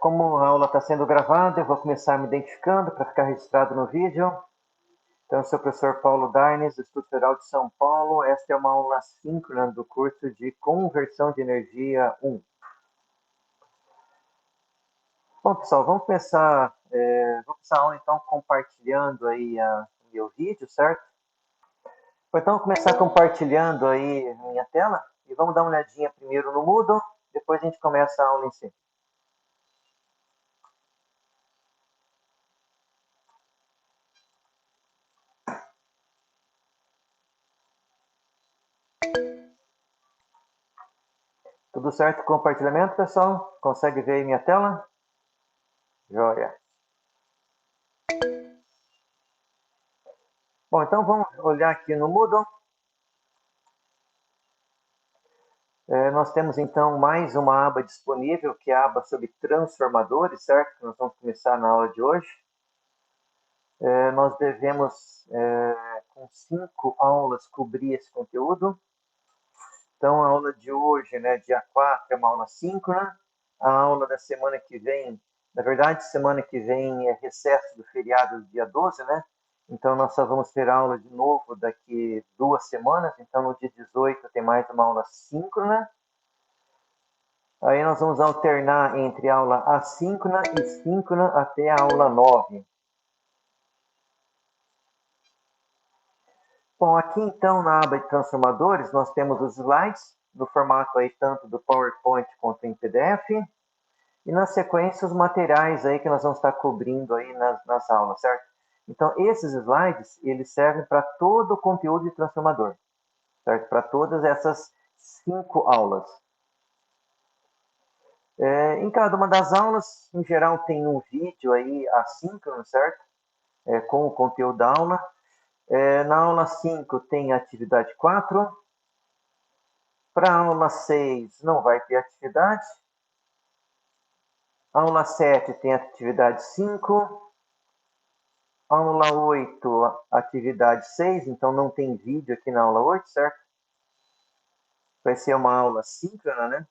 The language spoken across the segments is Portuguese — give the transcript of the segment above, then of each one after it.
Como a aula está sendo gravada, eu vou começar me identificando para ficar registrado no vídeo. Então, eu sou o professor Paulo Darnes, do Instituto Federal de São Paulo. Esta é uma aula síncrona do curso de Conversão de Energia 1. Bom, pessoal, vamos começar, vou começar a aula, então, compartilhando aí o meu vídeo, certo? Então, começar compartilhando aí a minha tela e vamos dar uma olhadinha primeiro no Moodle, depois a gente começa a aula em si. Tudo certo com o compartilhamento, pessoal? Consegue ver aí minha tela? Joia. Bom, então vamos olhar aqui no Moodle. Nós temos então mais uma aba disponível, que é a aba sobre transformadores, certo? Nós vamos começar na aula de hoje. Nós devemos, com 5 aulas, cobrir esse conteúdo. Então, a aula de hoje, né, dia 4, é uma aula síncrona. A aula da semana que vem, na verdade, semana que vem é recesso do feriado do dia 12, né? Então, nós só vamos ter aula de novo daqui 2 semanas. Então, no dia 18 tem mais uma aula síncrona. Aí nós vamos alternar entre aula assíncrona e síncrona até a aula 9. Bom, aqui então na aba de transformadores nós temos os slides no formato aí tanto do PowerPoint quanto em PDF. E na sequência os materiais aí que nós vamos estar cobrindo aí nas aulas, certo? Então esses slides, eles servem para todo o conteúdo de transformador, certo? Para todas essas 5 aulas. Em cada uma das aulas, em geral, tem um vídeo aí assíncrono, certo? Com o conteúdo da aula. Na aula 5 tem a atividade 4. Para a aula 6 não vai ter atividade. Aula 7 tem atividade 5. Aula 8, atividade 6, então não tem vídeo aqui na aula 8, certo? Vai ser uma aula síncrona, né?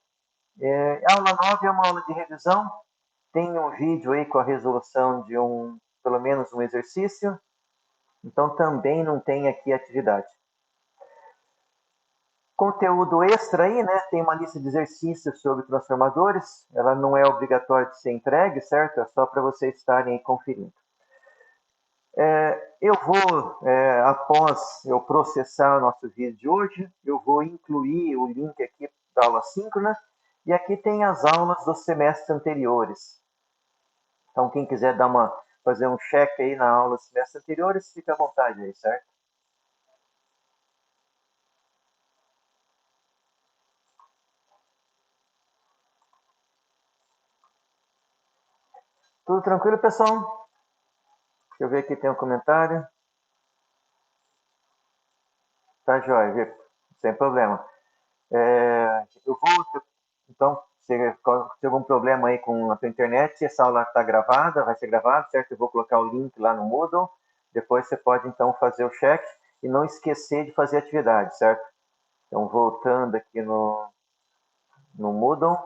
Aula 9 é uma aula de revisão. Tem um vídeo aí com a resolução de pelo menos um exercício. Então também não tem aqui atividade. Conteúdo extra aí, né? Tem uma lista de exercícios sobre transformadores. Ela não é obrigatória de ser entregue, certo? É só para vocês estarem aí conferindo. Eu vou, após eu processar o nosso vídeo de hoje, eu vou incluir o link aqui da aula síncrona. E aqui tem as aulas dos semestres anteriores. Então, quem quiser fazer um check aí na aula dos semestres anteriores, fica à vontade aí, certo? Tudo tranquilo, pessoal? Deixa eu ver aqui, tem um comentário. Tá jóia, Vitor. Sem problema. Eu vou, então, se tem algum problema aí com a tua internet, essa aula está gravada, vai ser gravada, certo? Eu vou colocar o link lá no Moodle. Depois você pode, então, fazer o check e não esquecer de fazer atividade, certo? Então, voltando aqui no Moodle,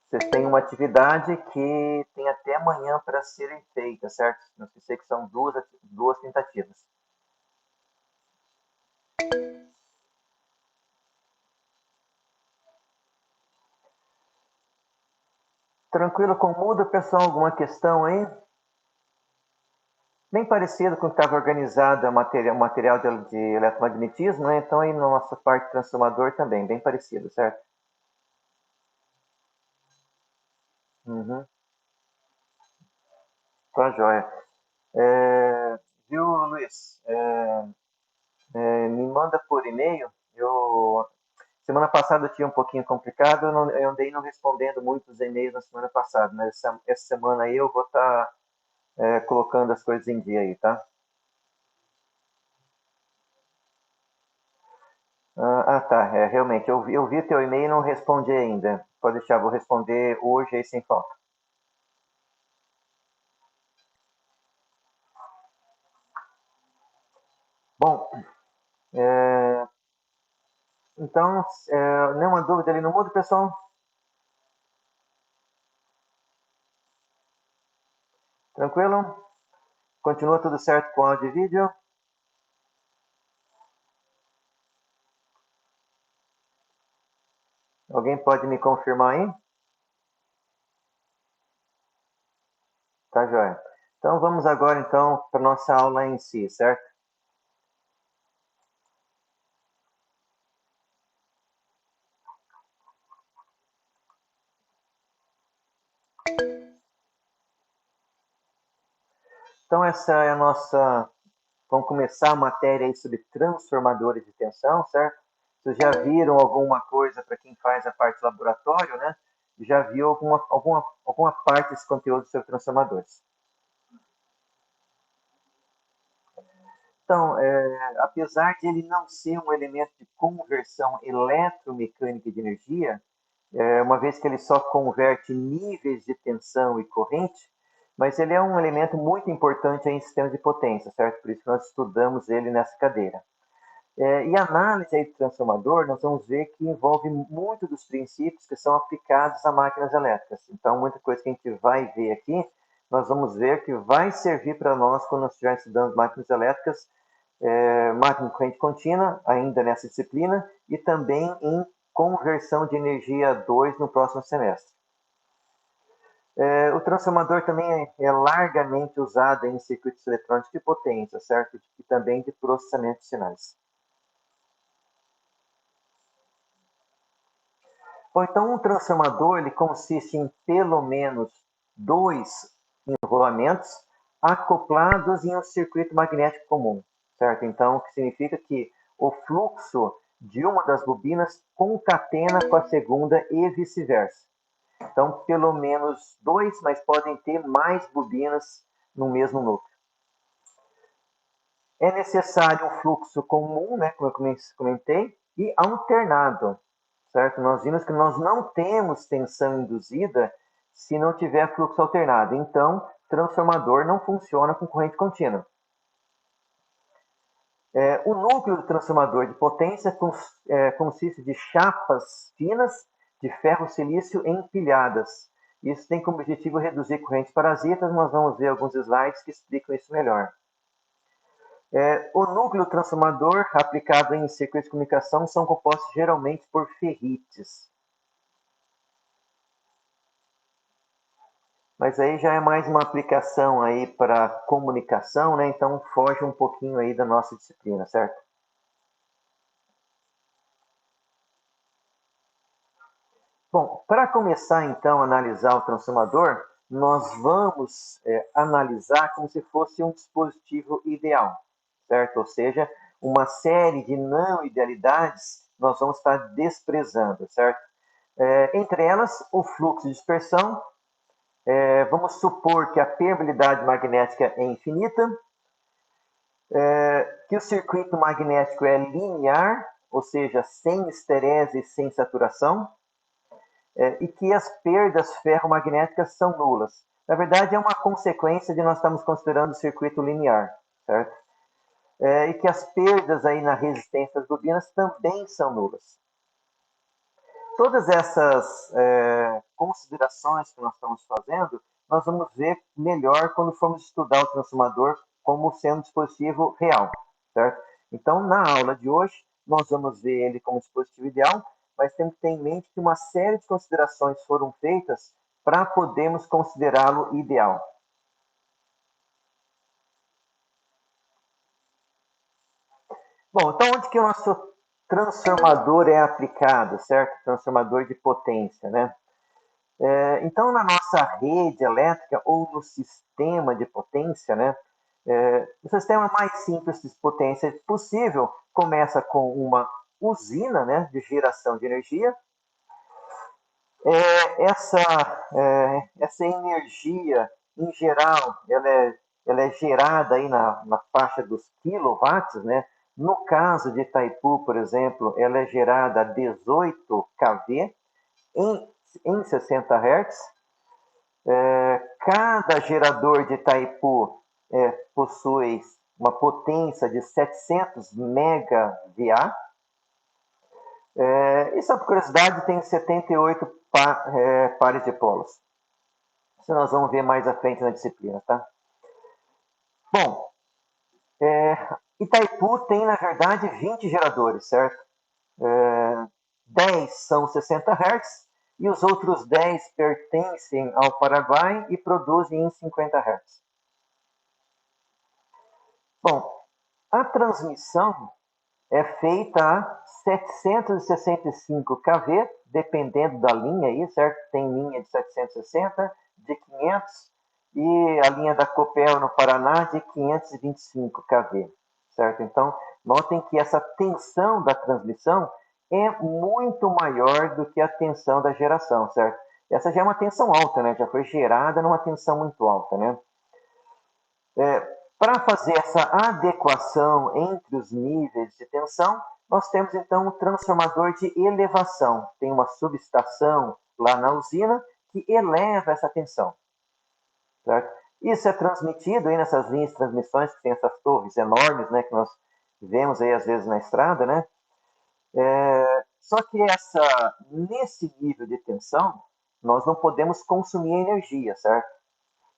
vocês têm uma atividade que tem até amanhã para serem feitas, certo? Não esquecer que são duas tentativas. Tranquilo com o Moodle, pessoal? Alguma questão aí? Bem parecido com o que estava organizado o material de eletromagnetismo, né? Então aí na nossa parte transformador também, bem parecido, certo? Uhum. Tá joia. Viu, Luiz? Me manda por e-mail. Semana passada eu tinha um pouquinho complicado, eu andei não respondendo muitos e-mails na semana passada, mas essa semana aí eu vou estar colocando as coisas em dia aí, tá? Tá. Realmente, eu vi teu e-mail e não respondi ainda. Pode deixar, vou responder hoje aí sem falta. Bom, então, nenhuma dúvida ali no mundo, pessoal? Tranquilo? Continua tudo certo com áudio e vídeo? Alguém pode me confirmar aí? Tá, joia. Então vamos agora então para nossa aula em si, certo? Então essa é a nossa... Vamos começar a matéria aí sobre transformadores de tensão, certo? Vocês já viram alguma coisa para quem faz a parte do laboratório, né? Já viu alguma parte desse conteúdo sobre transformadores. Então, apesar de ele não ser um elemento de conversão eletromecânica de energia, uma vez que ele só converte níveis de tensão e corrente, mas ele é um elemento muito importante em sistemas de potência, certo? Por isso que nós estudamos ele nessa cadeira. E a análise aí do transformador, nós vamos ver que envolve muito dos princípios que são aplicados a máquinas elétricas. Então, muita coisa que a gente vai ver aqui, nós vamos ver que vai servir para nós quando nós estivermos estudando máquinas elétricas, máquina de corrente contínua, ainda nessa disciplina, e também em conversão de energia 2 no próximo semestre. O transformador também é largamente usado em circuitos eletrônicos de potência, certo? E também de processamento de sinais. Bom, então um transformador ele consiste em pelo menos dois enrolamentos acoplados em um circuito magnético comum, certo? Então, o que significa que o fluxo de uma das bobinas concatena com a segunda e vice-versa. Então, pelo menos dois, mas podem ter mais bobinas no mesmo núcleo. É necessário um fluxo comum, né, como eu comentei, e alternado, certo? Nós vimos que nós não temos tensão induzida se não tiver fluxo alternado. Então, transformador não funciona com corrente contínua. O núcleo do transformador de potência consiste de chapas finas de ferro-silício empilhadas. Isso tem como objetivo reduzir correntes parasitas. Nós vamos ver alguns slides que explicam isso melhor. O núcleo transformador aplicado em circuitos de comunicação são compostos geralmente por ferrites. Mas aí já é mais uma aplicação aí para comunicação, né? Então foge um pouquinho aí da nossa disciplina, certo? Bom, para começar então a analisar o transformador, nós vamos analisar como se fosse um dispositivo ideal, certo? Ou seja, uma série de não idealidades nós vamos estar desprezando, certo? Entre elas, o fluxo de dispersão. Vamos supor que a permeabilidade magnética é infinita, que o circuito magnético é linear, ou seja, sem esterese e sem saturação, e que as perdas ferromagnéticas são nulas. Na verdade, é uma consequência de nós estarmos considerando o circuito linear, certo? E que as perdas aí na resistência das bobinas também são nulas. Todas essas considerações que nós estamos fazendo, nós vamos ver melhor quando formos estudar o transformador como sendo um dispositivo real, certo? Então, na aula de hoje, nós vamos ver ele como dispositivo ideal, mas temos que ter em mente que uma série de considerações foram feitas para podermos considerá-lo ideal. Bom, então onde que o nosso transformador é aplicado, certo? Transformador de potência, né? Então, na nossa rede elétrica ou no sistema de potência, né? O sistema mais simples de potência possível começa com uma usina, né, de geração de energia. Essa energia, em geral, ela é gerada aí na faixa dos quilowatts, né? No caso de Itaipu, por exemplo, ela é gerada a 18 kV em 60 Hz. Cada gerador de Itaipu possui uma potência de 700 MVA. E só por curiosidade, tem 78 pares de polos. Isso nós vamos ver mais à frente na disciplina, tá? Bom, Itaipu tem, na verdade, 20 geradores, certo? 10 são 60 Hz e os outros 10 pertencem ao Paraguai e produzem em 50 Hz. Bom, a transmissão é feita a 765 kV, dependendo da linha aí, certo? Tem linha de 760, de 500 e a linha da Copel no Paraná de 525 kV, certo? Então, notem que essa tensão da transmissão é muito maior do que a tensão da geração, certo? Essa já é uma tensão alta, né? Já foi gerada numa tensão muito alta, né? Para fazer essa adequação entre os níveis de tensão, nós temos então um transformador de elevação. Tem uma subestação lá na usina que eleva essa tensão. Certo? Isso é transmitido aí nessas linhas de transmissões, que tem essas torres enormes, né, que nós vemos aí às vezes na estrada, né? Só que nesse nível de tensão, nós não podemos consumir energia, certo?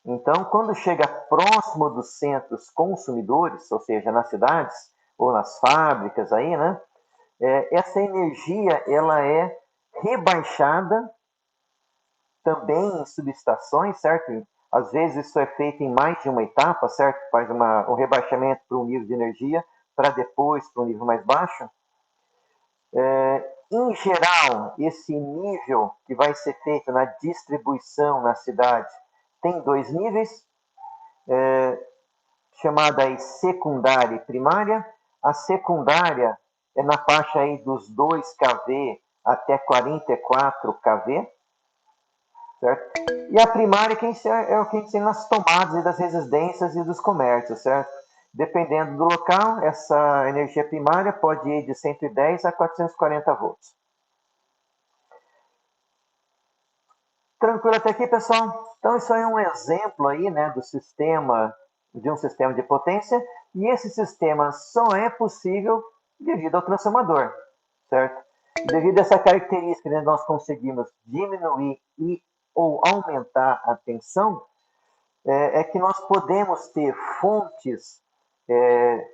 Então, quando chega próximo dos centros consumidores, ou seja, nas cidades ou nas fábricas aí, né? Essa energia ela é rebaixada também em subestações, certo? Às vezes isso é feito em mais de uma etapa, certo? Faz um rebaixamento para um nível de energia para depois para um nível mais baixo. Em geral, esse nível que vai ser feito na distribuição na cidade tem dois níveis, chamada aí secundária e primária. A secundária é na faixa aí dos 2 kV até 44 kV, certo? E a primária é o que a gente tem nas tomadas das residências e dos comércios, certo? Dependendo do local, essa energia primária pode ir de 110 a 440 volts. Tranquilo até aqui, pessoal? Então, isso aí é um exemplo aí, né, de um sistema de potência, e esse sistema só é possível devido ao transformador, certo? Devido a essa característica, né, nós conseguimos diminuir ou aumentar a tensão, que nós podemos ter é,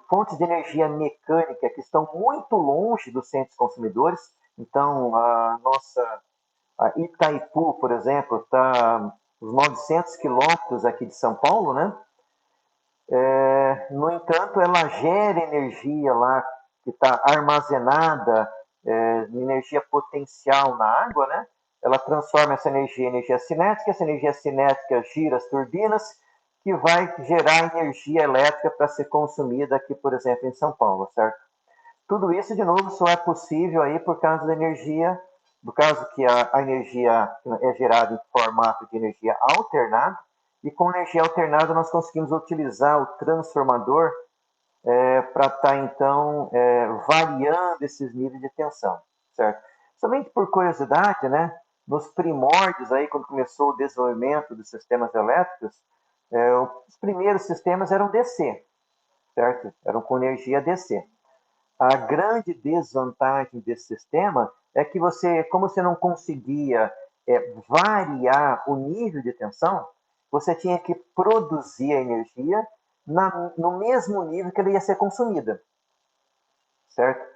fontes de energia mecânica que estão muito longe dos centros consumidores. Então, a Itaipu, por exemplo, está uns 900 quilômetros aqui de São Paulo, né? No entanto, ela gera energia lá que está armazenada, energia potencial na água, né? Ela transforma essa energia em energia cinética, essa energia cinética gira as turbinas, que vai gerar energia elétrica para ser consumida aqui, por exemplo, em São Paulo, certo? Tudo isso, de novo, só é possível aí por causa da energia, do caso que a energia é gerada em formato de energia alternada, e com energia alternada nós conseguimos utilizar o transformador para estar, então, variando esses níveis de tensão, certo? Somente por curiosidade, né, nos primórdios, aí, quando começou o desenvolvimento dos sistemas elétricos, os primeiros sistemas eram DC, certo? Eram com energia DC. A grande desvantagem desse sistema é que como você não conseguia variar o nível de tensão, você tinha que produzir a energia no mesmo nível que ela ia ser consumida, certo?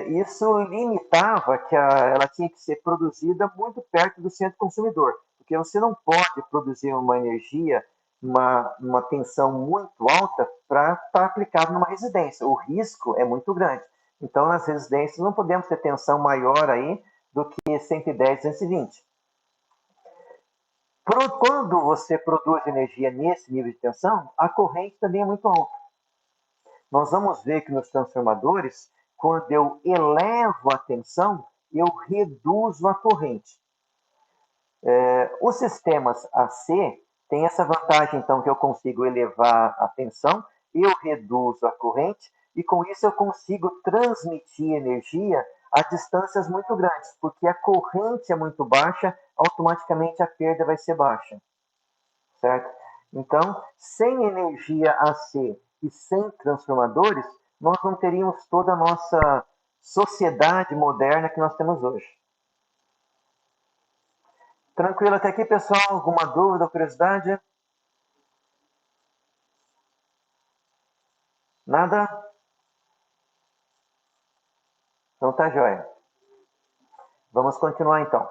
Isso limitava que ela tinha que ser produzida muito perto do centro consumidor, porque você não pode produzir uma energia, uma tensão muito alta para estar aplicado numa residência. O risco é muito grande. Então, nas residências não podemos ter tensão maior aí do que 110, 220. Quando você produz energia nesse nível de tensão, a corrente também é muito alta. Nós vamos ver que nos transformadores, quando eu elevo a tensão, eu reduzo a corrente. Os sistemas AC têm essa vantagem, então, que eu consigo elevar a tensão, eu reduzo a corrente, e com isso eu consigo transmitir energia a distâncias muito grandes, porque a corrente é muito baixa, automaticamente a perda vai ser baixa, certo? Então, sem energia AC e sem transformadores, nós não teríamos toda a nossa sociedade moderna que nós temos hoje. Tranquilo até aqui, pessoal? Alguma dúvida ou curiosidade? Nada? Então tá joia. Vamos continuar então.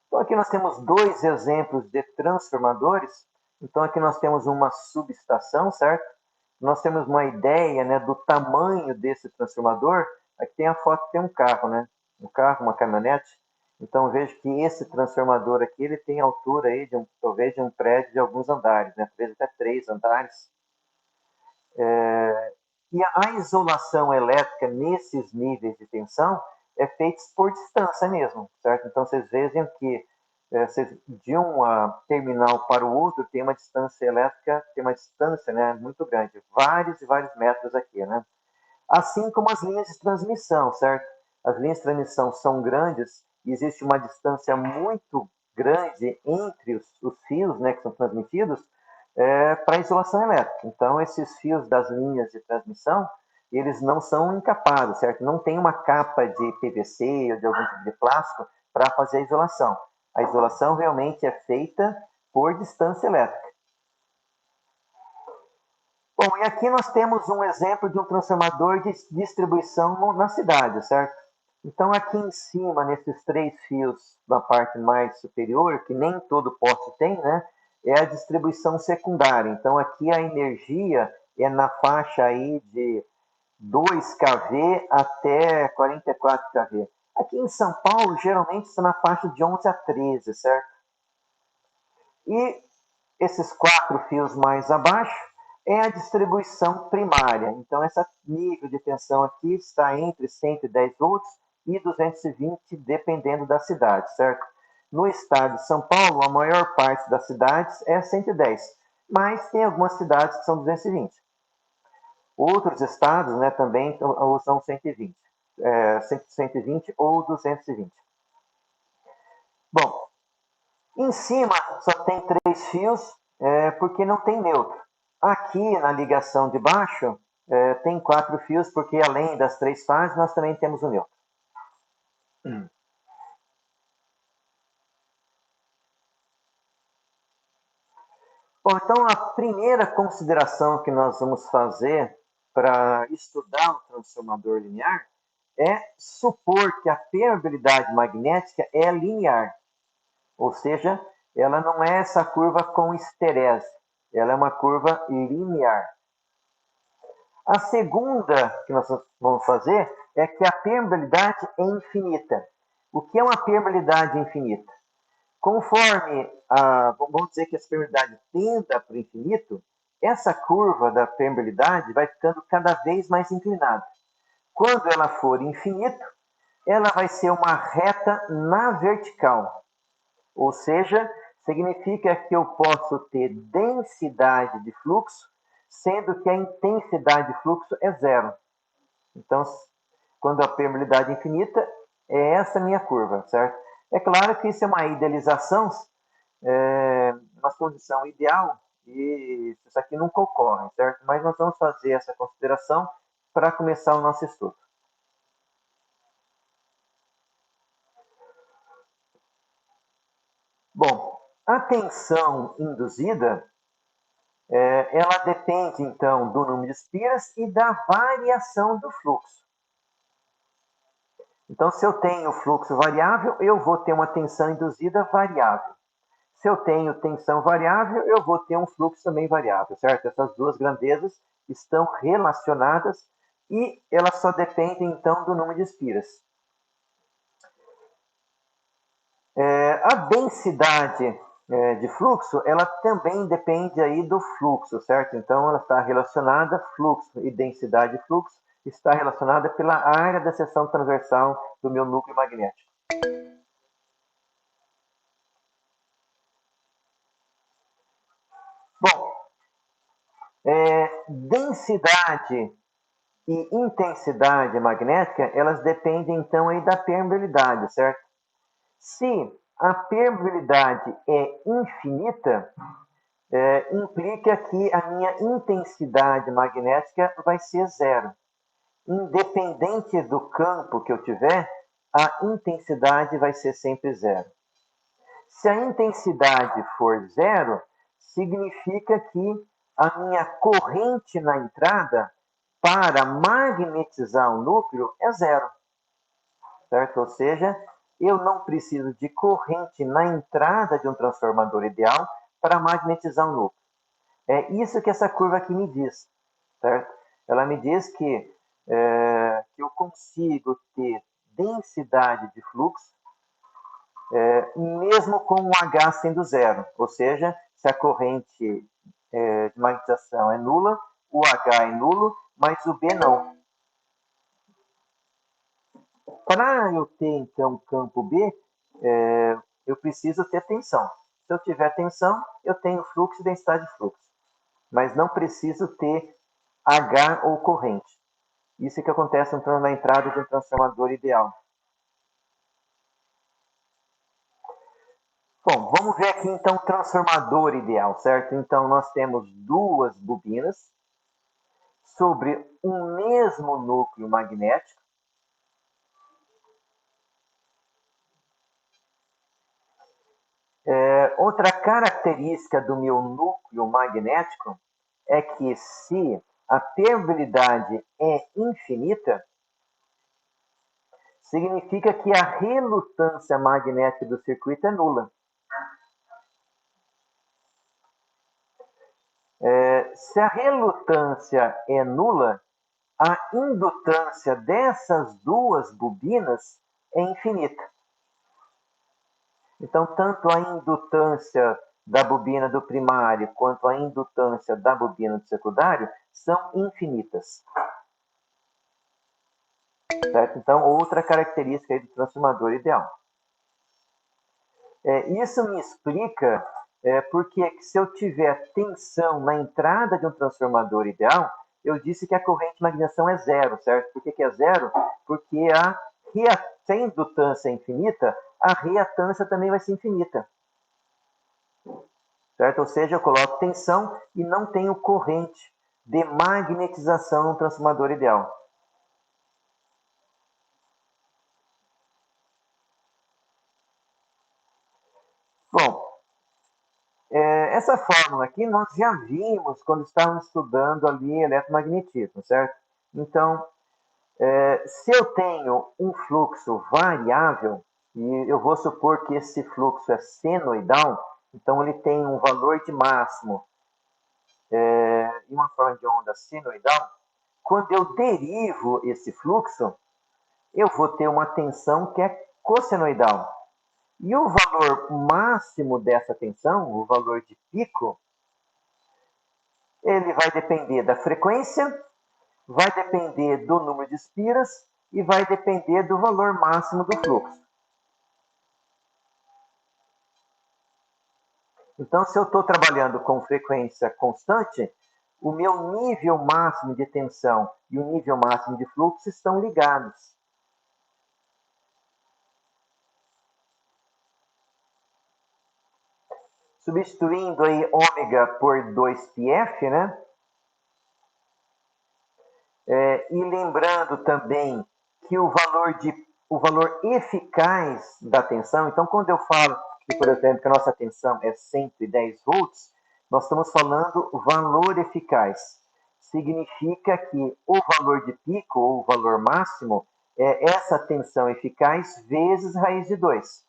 Então aqui nós temos dois exemplos de transformadores. Então aqui nós temos uma subestação, certo? Nós temos uma ideia, né, do tamanho desse transformador. Aqui tem a foto, tem um carro, né? Um carro, uma caminhonete. Então vejo que esse transformador aqui, ele tem altura aí de talvez de um prédio de alguns andares, né? Talvez até 3 andares. E a isolação elétrica nesses níveis de tensão é feita por distância mesmo, certo? Então vocês vejam que de um terminal para o outro tem uma distância elétrica, tem uma distância, né, muito grande, vários e vários metros aqui, né? Assim como as linhas de transmissão, certo? As linhas de transmissão são grandes e existe uma distância muito grande entre os fios, né, que são transmitidos para isolação elétrica. Então, esses fios das linhas de transmissão, eles não são encapados, certo? Não tem uma capa de PVC ou de algum tipo de plástico para fazer a isolação. A isolação realmente é feita por distância elétrica. Bom, e aqui nós temos um exemplo de um transformador de distribuição na cidade, certo? Então, aqui em cima, nesses 3 fios na parte mais superior, que nem todo poste tem, né? É a distribuição secundária. Então, aqui a energia é na faixa aí de 2 kV até 44 kV. Aqui em São Paulo, geralmente está na faixa de 11 a 13, certo? E esses 4 fios mais abaixo é a distribuição primária. Então, esse nível de tensão aqui está entre 110 volts e 220, dependendo da cidade, certo? No estado de São Paulo, a maior parte das cidades é 110, mas tem algumas cidades que são 220. Outros estados, né, também usam 120, 120 ou 220. Bom, em cima só tem 3 fios, porque não tem neutro. Aqui na ligação de baixo tem 4 fios, porque além das 3 fases, nós também temos o neutro. Bom, então a primeira consideração que nós vamos fazer para estudar o transformador linear é supor que a permeabilidade magnética é linear. Ou seja, ela não é essa curva com esterese, ela é uma curva linear. A segunda que nós vamos fazer é que a permeabilidade é infinita. O que é uma permeabilidade infinita? Conforme vamos dizer que essa permeabilidade tenda para o infinito, essa curva da permeabilidade vai ficando cada vez mais inclinada. Quando ela for infinito, ela vai ser uma reta na vertical. Ou seja, significa que eu posso ter densidade de fluxo, sendo que a intensidade de fluxo é zero. Então, quando a permeabilidade é infinita, é essa minha curva, certo? É claro que isso é uma idealização, uma condição ideal, e isso aqui nunca ocorre, certo? Mas nós vamos fazer essa consideração para começar o nosso estudo. Bom, a tensão induzida ela depende, então, do número de espiras e da variação do fluxo. Então, se eu tenho fluxo variável, eu vou ter uma tensão induzida variável. Se eu tenho tensão variável, eu vou ter um fluxo também variável, certo? Essas duas grandezas estão relacionadas e elas só dependem, então, do número de espiras. A densidade de fluxo, ela também depende aí do fluxo, certo? Então, ela está relacionada, fluxo e densidade de fluxo, está relacionada pela área da seção transversal do meu núcleo magnético. Bom, densidade e intensidade magnética, elas dependem, então, aí da permeabilidade, certo? Se a permeabilidade é infinita, implica que a minha intensidade magnética vai ser zero. independente do campo que eu tiver, a intensidade vai ser sempre zero. Se a intensidade for zero, significa que a minha corrente na entrada para magnetizar o núcleo é zero, certo? Ou seja, eu não preciso de corrente na entrada de um transformador ideal para magnetizar o núcleo. É isso que essa curva aqui me diz, certo? Ela me diz que eu consigo ter densidade de fluxo mesmo com o H sendo zero, ou seja, se a corrente de magnetização é nula, o H é nulo, mas o B não. Para eu ter, então, campo B, eu preciso ter tensão. Se eu tiver tensão, eu tenho fluxo e densidade de fluxo. Mas não preciso ter H ou corrente. Isso que acontece então na entrada de um transformador ideal. Bom, vamos ver aqui então o transformador ideal, certo? Então nós temos duas bobinas sobre um mesmo núcleo magnético. Outra característica do meu núcleo magnético é que se a permeabilidade é infinita, significa que a relutância magnética do circuito é nula. Se a relutância é nula, a indutância dessas duas bobinas é infinita. Então, tanto a indutância da bobina do primário quanto a indutância da bobina do secundário são infinitas. Certo? Então, outra característica do transformador ideal. Isso me explica porque se eu tiver tensão na entrada de um transformador ideal, eu disse que a corrente de magnetização é zero, certo? Por que é zero? Porque se a indutância é infinita, a reatância também vai ser infinita. Certo? Ou seja, eu coloco tensão e não tenho corrente de magnetização no transformador ideal. Bom, essa fórmula aqui nós já vimos quando estávamos estudando ali eletromagnetismo, certo? Então, se eu tenho um fluxo variável, e eu vou supor que esse fluxo é senoidal, então ele tem um valor de máximo em uma forma de onda senoidal, quando eu derivo esse fluxo, eu vou ter uma tensão que é cossenoidal. E o valor máximo dessa tensão, o valor de pico, ele vai depender da frequência, vai depender do número de espiras e vai depender do valor máximo do fluxo. Então, se eu estou trabalhando com frequência constante, o meu nível máximo de tensão e o nível máximo de fluxo estão ligados. Substituindo aí ômega por 2πf, né? E lembrando também que o valor eficaz da tensão, então quando eu falo que, por exemplo, que a nossa tensão é 110 volts, nós estamos falando valor eficaz. Significa que o valor de pico, ou o valor máximo, é essa tensão eficaz vezes raiz de 2.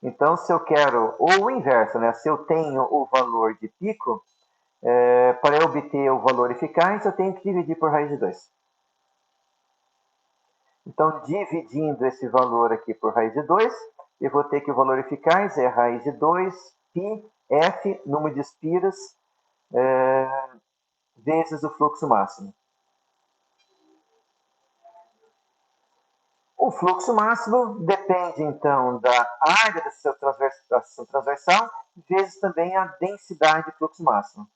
Então, se eu quero, ou o inverso, né? Se eu tenho o valor de pico, para eu obter o valor eficaz, eu tenho que dividir por raiz de 2. Então, dividindo esse valor aqui por raiz de 2, eu vou ter que o valor eficaz é raiz de 2, π, f, número de espiras, vezes o fluxo máximo. O fluxo máximo depende, então, da área da seção transversal, vezes também a densidade de fluxo máximo.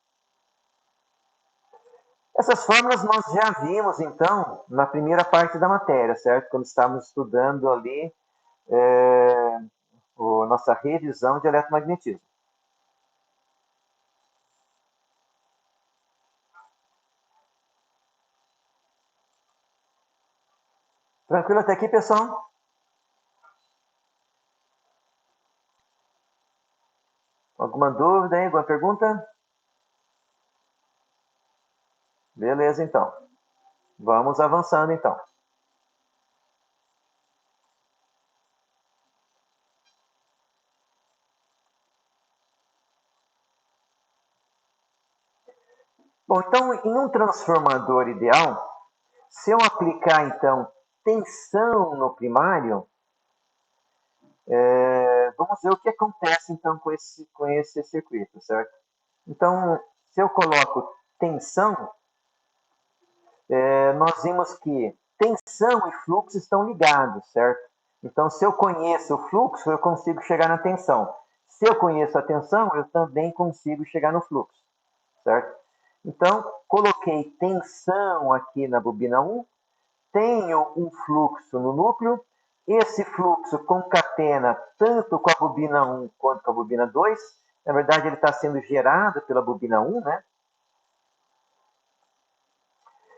Essas fórmulas nós já vimos, então, na primeira parte da matéria, certo? Quando estávamos estudando ali nossa revisão de eletromagnetismo. Tranquilo até aqui, pessoal? Alguma dúvida aí? Alguma pergunta? Beleza, então. Vamos avançando, então. Bom, então, em um transformador ideal, se eu aplicar, então, tensão no primário, vamos ver o que acontece, então, com esse circuito, certo? Então, se eu coloco tensão, nós vimos que tensão e fluxo estão ligados, certo? Então, se eu conheço o fluxo, eu consigo chegar na tensão. Se eu conheço a tensão, eu também consigo chegar no fluxo, certo? Então, coloquei tensão aqui na bobina 1, tenho um fluxo no núcleo, esse fluxo concatena tanto com a bobina 1 quanto com a bobina 2. Na verdade, ele está sendo gerado pela bobina 1, né?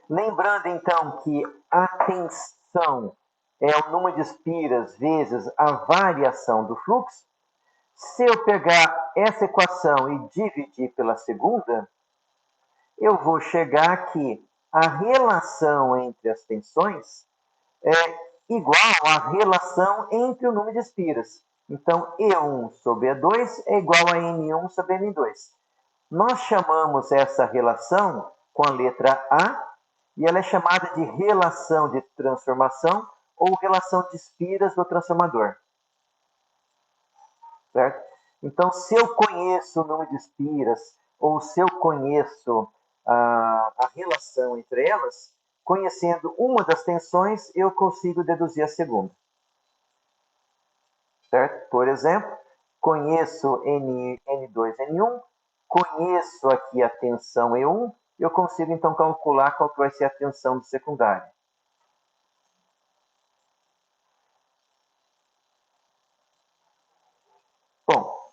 Lembrando, então, que a tensão é o número de espiras vezes a variação do fluxo. Se eu pegar essa equação e dividir pela segunda, eu vou chegar que a relação entre as tensões é igual à relação entre o número de espiras. Então, E1 sobre E2 é igual a N1 sobre N2. Nós chamamos essa relação com a letra A e ela é chamada de relação de transformação ou relação de espiras do transformador. Certo? Então, se eu conheço o número de espiras ou se eu conheço a relação entre elas, conhecendo uma das tensões, eu consigo deduzir a segunda. Certo? Por exemplo, conheço N2, N1, conheço aqui a tensão E1, eu consigo então calcular qual que vai ser a tensão do secundário. Bom,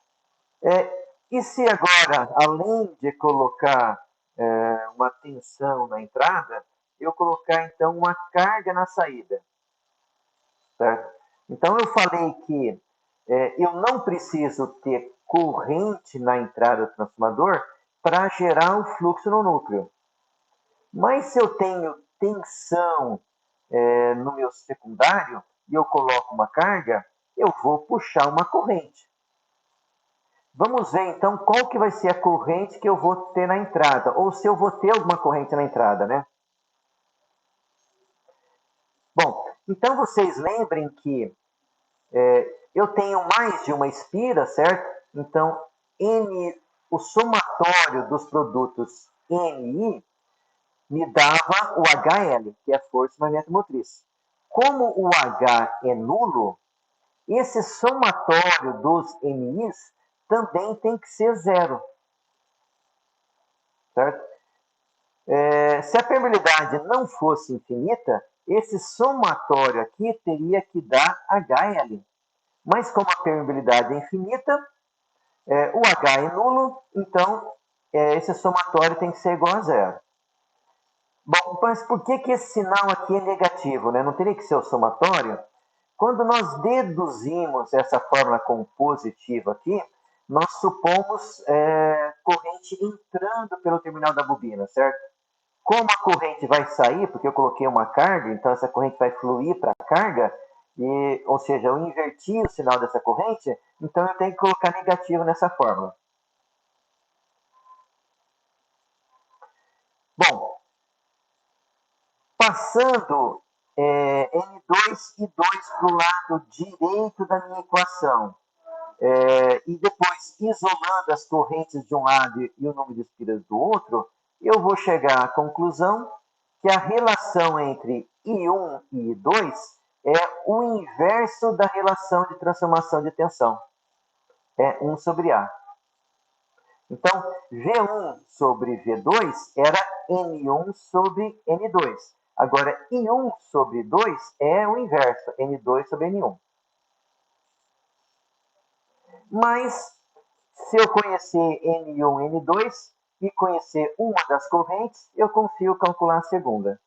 e se agora, além de colocar uma tensão na entrada, eu colocar então uma carga na saída? Certo? Então eu falei que eu não preciso ter corrente na entrada do transformador para gerar o fluxo no núcleo. Mas se eu tenho tensão no meu secundário e eu coloco uma carga, eu vou puxar uma corrente. Vamos ver então qual que vai ser a corrente que eu vou ter na entrada, ou se eu vou ter alguma corrente na entrada, né? Bom, então vocês lembrem que eu tenho mais de uma espira, certo? Então, o somatório dos produtos NI me dava o HL, que é a força magnético-motriz. Como o H é nulo, esse somatório dos NIs também tem que ser zero. Certo? Se a permeabilidade não fosse infinita, esse somatório aqui teria que dar HL. Mas como a permeabilidade é infinita, o H é nulo, então esse somatório tem que ser igual a zero. Bom, mas por que esse sinal aqui é negativo? Né? Não teria que ser o somatório? Quando nós deduzimos essa fórmula compositiva aqui, nós supomos corrente entrando pelo terminal da bobina, certo? Como a corrente vai sair, porque eu coloquei uma carga, então essa corrente vai fluir para a carga, ou seja, eu inverti o sinal dessa corrente, então eu tenho que colocar negativo nessa fórmula. Bom, passando N2 e 2 para o lado direito da minha equação, e depois isolando as correntes de um lado e o número de espiras do outro, eu vou chegar à conclusão que a relação entre I1 e I2 é o inverso da relação de transformação de tensão. É 1 sobre A. Então, V1 sobre V2 era N1 sobre N2. Agora, I1 sobre 2 é o inverso, N2 sobre N1. Mas, se eu conhecer N1 e N2 e conhecer uma das correntes, eu consigo calcular a segunda.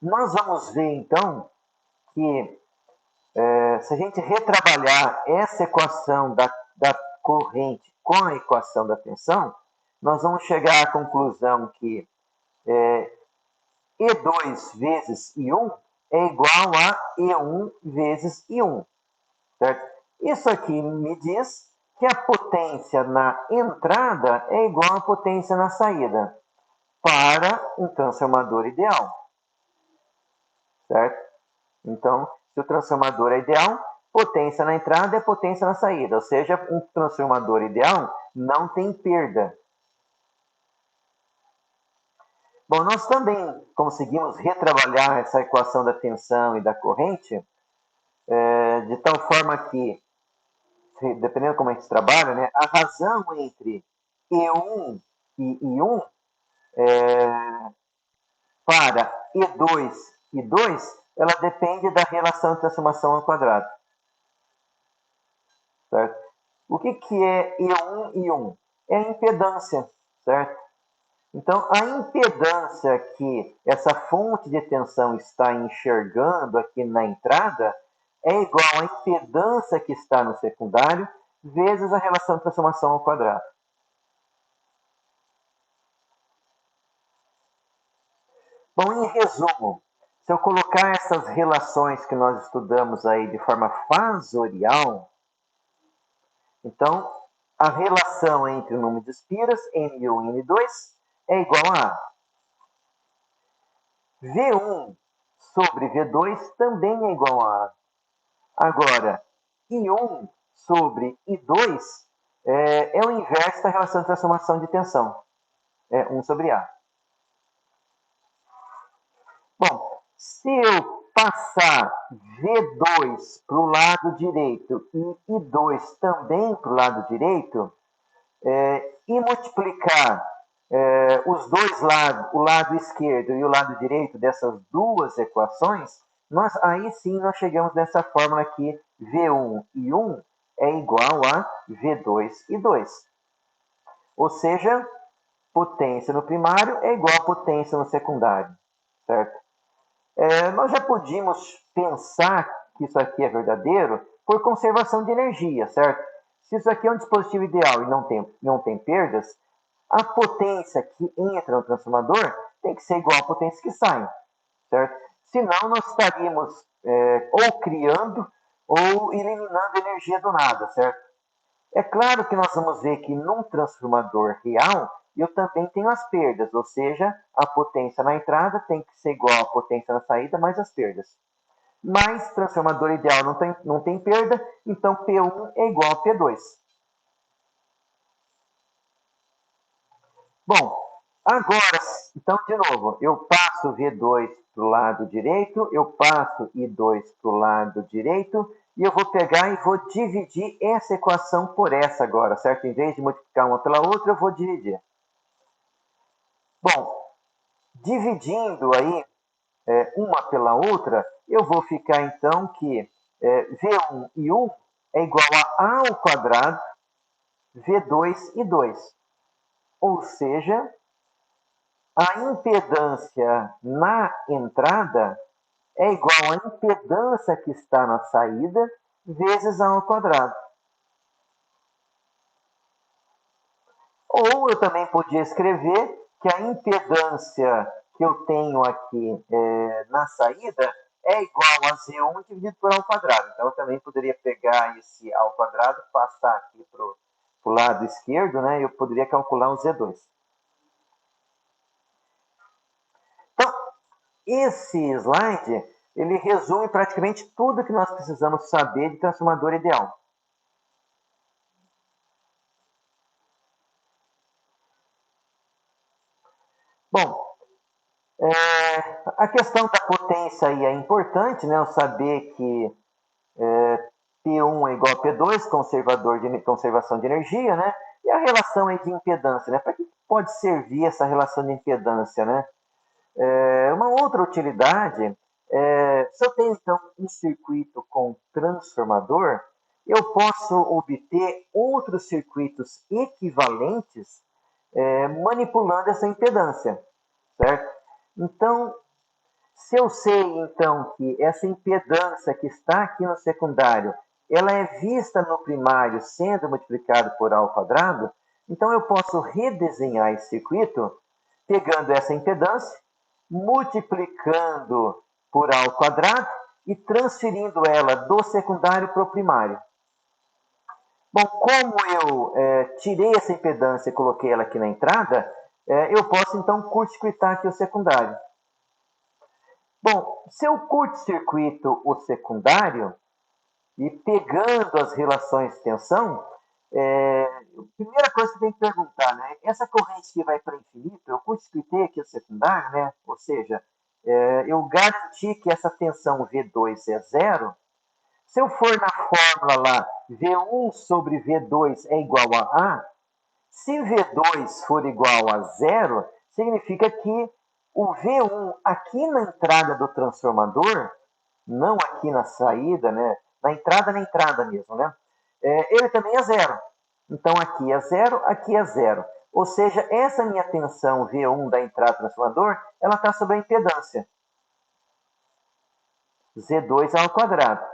Nós vamos ver, então, que se a gente retrabalhar essa equação da corrente com a equação da tensão, nós vamos chegar à conclusão que E2 vezes I1 é igual a E1 vezes I1, certo? Isso aqui me diz que a potência na entrada é igual à potência na saída para um transformador ideal, certo? Então, se o transformador é ideal, potência na entrada é potência na saída, ou seja, um transformador ideal não tem perda. Bom, nós também conseguimos retrabalhar essa equação da tensão e da corrente de tal forma que, dependendo de como a gente trabalha, né, a razão entre E1 e I1 para E2 e 2, ela depende da relação de transformação ao quadrado. Certo? O que é E1 e 1? É a impedância, certo? Então, a impedância que essa fonte de tensão está enxergando aqui na entrada é igual à impedância que está no secundário vezes a relação de transformação ao quadrado. Bom, em resumo, se eu colocar essas relações que nós estudamos aí de forma fasorial, então a relação entre o número de espiras, N1 e N2, é igual a V1 sobre V2 também é igual a A. Agora, I1 sobre I2 é o inverso da relação de transformação de tensão. É 1 sobre A. Bom, se eu passar V2 para o lado direito e I2 também para o lado direito, e multiplicar os dois lados, o lado esquerdo e o lado direito dessas duas equações, aí sim nós chegamos nessa fórmula aqui, V1 e 1 é igual a V2 e 2. Ou seja, potência no primário é igual a potência no secundário, certo? Nós já podíamos pensar que isso aqui é verdadeiro por conservação de energia, certo? Se isso aqui é um dispositivo ideal e não tem perdas, a potência que entra no transformador tem que ser igual à potência que sai, certo? Senão nós estaríamos ou criando ou eliminando energia do nada, certo? É claro que nós vamos ver que num transformador real eu também tenho as perdas, ou seja, a potência na entrada tem que ser igual à potência na saída mais as perdas. Mas transformador ideal não tem perda, então P1 é igual a P2. Bom, agora, então, de novo, eu passo V2 para o lado direito, eu passo I2 para o lado direito, e eu vou pegar e vou dividir essa equação por essa agora, certo? Em vez de multiplicar uma pela outra, eu vou dividir. Bom, dividindo aí uma pela outra, eu vou ficar então que V1 e 1 é igual a A ao quadrado, V2 e 2. Ou seja, a impedância na entrada é igual à impedância que está na saída vezes A ao quadrado. Ou eu também podia escrever que a impedância que eu tenho aqui na saída é igual a Z1 dividido por A ao quadrado. Então eu também poderia pegar esse A ao quadrado, passar aqui para o lado esquerdo, né? E eu poderia calcular o Z2. Então, esse slide, ele resume praticamente tudo que nós precisamos saber de transformador ideal. Bom, a questão da potência aí é importante, né? Eu saber que P1 é igual a P2, conservação de energia, né? E a relação aí de impedância, né? Para que pode servir essa relação de impedância, né? Uma outra utilidade, se eu tenho então um circuito com transformador, eu posso obter outros circuitos equivalentes manipulando essa impedância, certo? Então, Se eu sei, então, que essa impedância que está aqui no secundário, ela é vista no primário sendo multiplicado por A ao quadrado, então eu posso redesenhar esse circuito pegando essa impedância, multiplicando por A ao quadrado e transferindo ela do secundário para o primário. Bom, como eu tirei essa impedância e coloquei ela aqui na entrada, eu posso então curto-circuitar aqui o secundário. Bom, se eu curto-circuito o secundário e pegando as relações de tensão, a primeira coisa que tem que perguntar, né? Essa corrente que vai para infinito, eu curto-circuitei aqui o secundário, né? Ou seja, eu garanti que essa tensão V2 é zero. Se eu for na fórmula lá, V1 sobre V2 é igual a A, se V2 for igual a zero, significa que o V1 aqui na entrada do transformador, não aqui na saída, né? Na entrada mesmo, né? Ele também é zero. Então aqui é zero, aqui é zero. Ou seja, essa minha tensão V1 da entrada do transformador, ela está sobre a impedância. Z2 ao quadrado.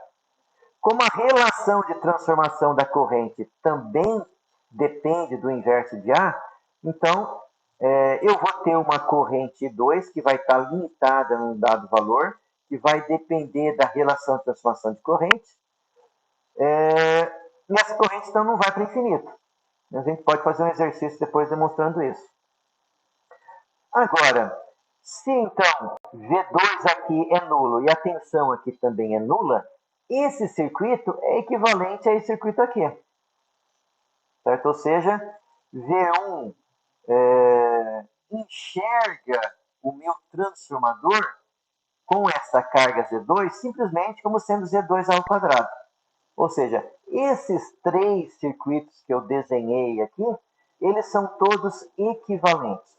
Como a relação de transformação da corrente também depende do inverso de A, então eu vou ter uma corrente 2 que vai estar limitada num dado valor, que vai depender da relação de transformação de corrente. E essa corrente então não vai para o infinito. A gente pode fazer um exercício depois demonstrando isso. Agora, se então V2 aqui é nulo e a tensão aqui também é nula, esse circuito é equivalente a esse circuito aqui. Certo? Ou seja, V1 enxerga o meu transformador com essa carga Z2 simplesmente como sendo Z2 ao quadrado. Ou seja, esses três circuitos que eu desenhei aqui, eles são todos equivalentes.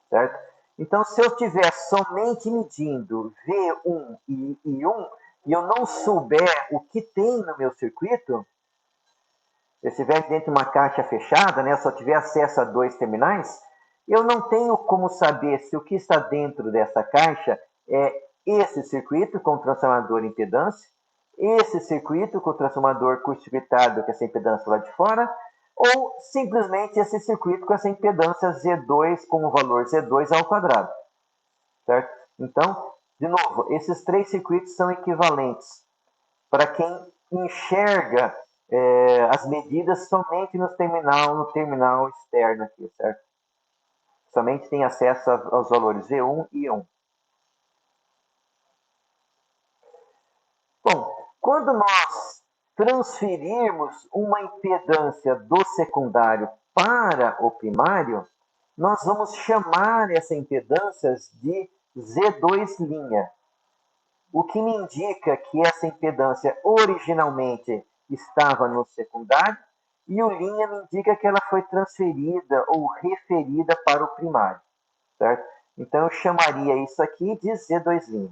Certo? Então, se eu estiver somente medindo V1 e I1 e eu não souber o que tem no meu circuito, se eu estiver dentro de uma caixa fechada, né, só tiver acesso a dois terminais, eu não tenho como saber se o que está dentro dessa caixa é esse circuito com transformador e impedância, esse circuito com transformador curto-circuitado com essa impedância lá de fora, ou simplesmente esse circuito com essa impedância Z2 com o valor Z2 ao quadrado. Certo? Então, de novo, esses três circuitos são equivalentes para quem enxerga as medidas somente no terminal externo aqui, certo? Somente tem acesso aos valores V1 e I1. Bom, quando nós transferirmos uma impedância do secundário para o primário, nós vamos chamar essa impedância de Z2', o que me indica que essa impedância originalmente estava no secundário e o linha me indica que ela foi transferida ou referida para o primário, certo? Então eu chamaria isso aqui de Z2'.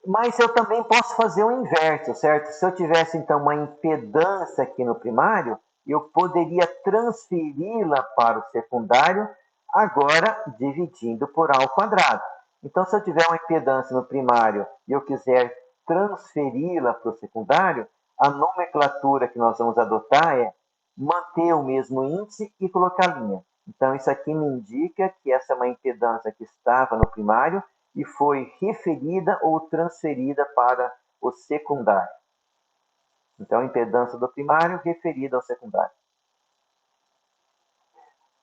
Mas eu também posso fazer o inverso, certo? Se eu tivesse, então, uma impedância aqui no primário, eu poderia transferi-la para o secundário, agora dividindo por A ao quadrado. Então, se eu tiver uma impedância no primário e eu quiser transferi-la para o secundário, a nomenclatura que nós vamos adotar é manter o mesmo índice e colocar linha. Então, isso aqui me indica que essa é uma impedância que estava no primário e foi referida ou transferida para o secundário. Então, impedância do primário referida ao secundário.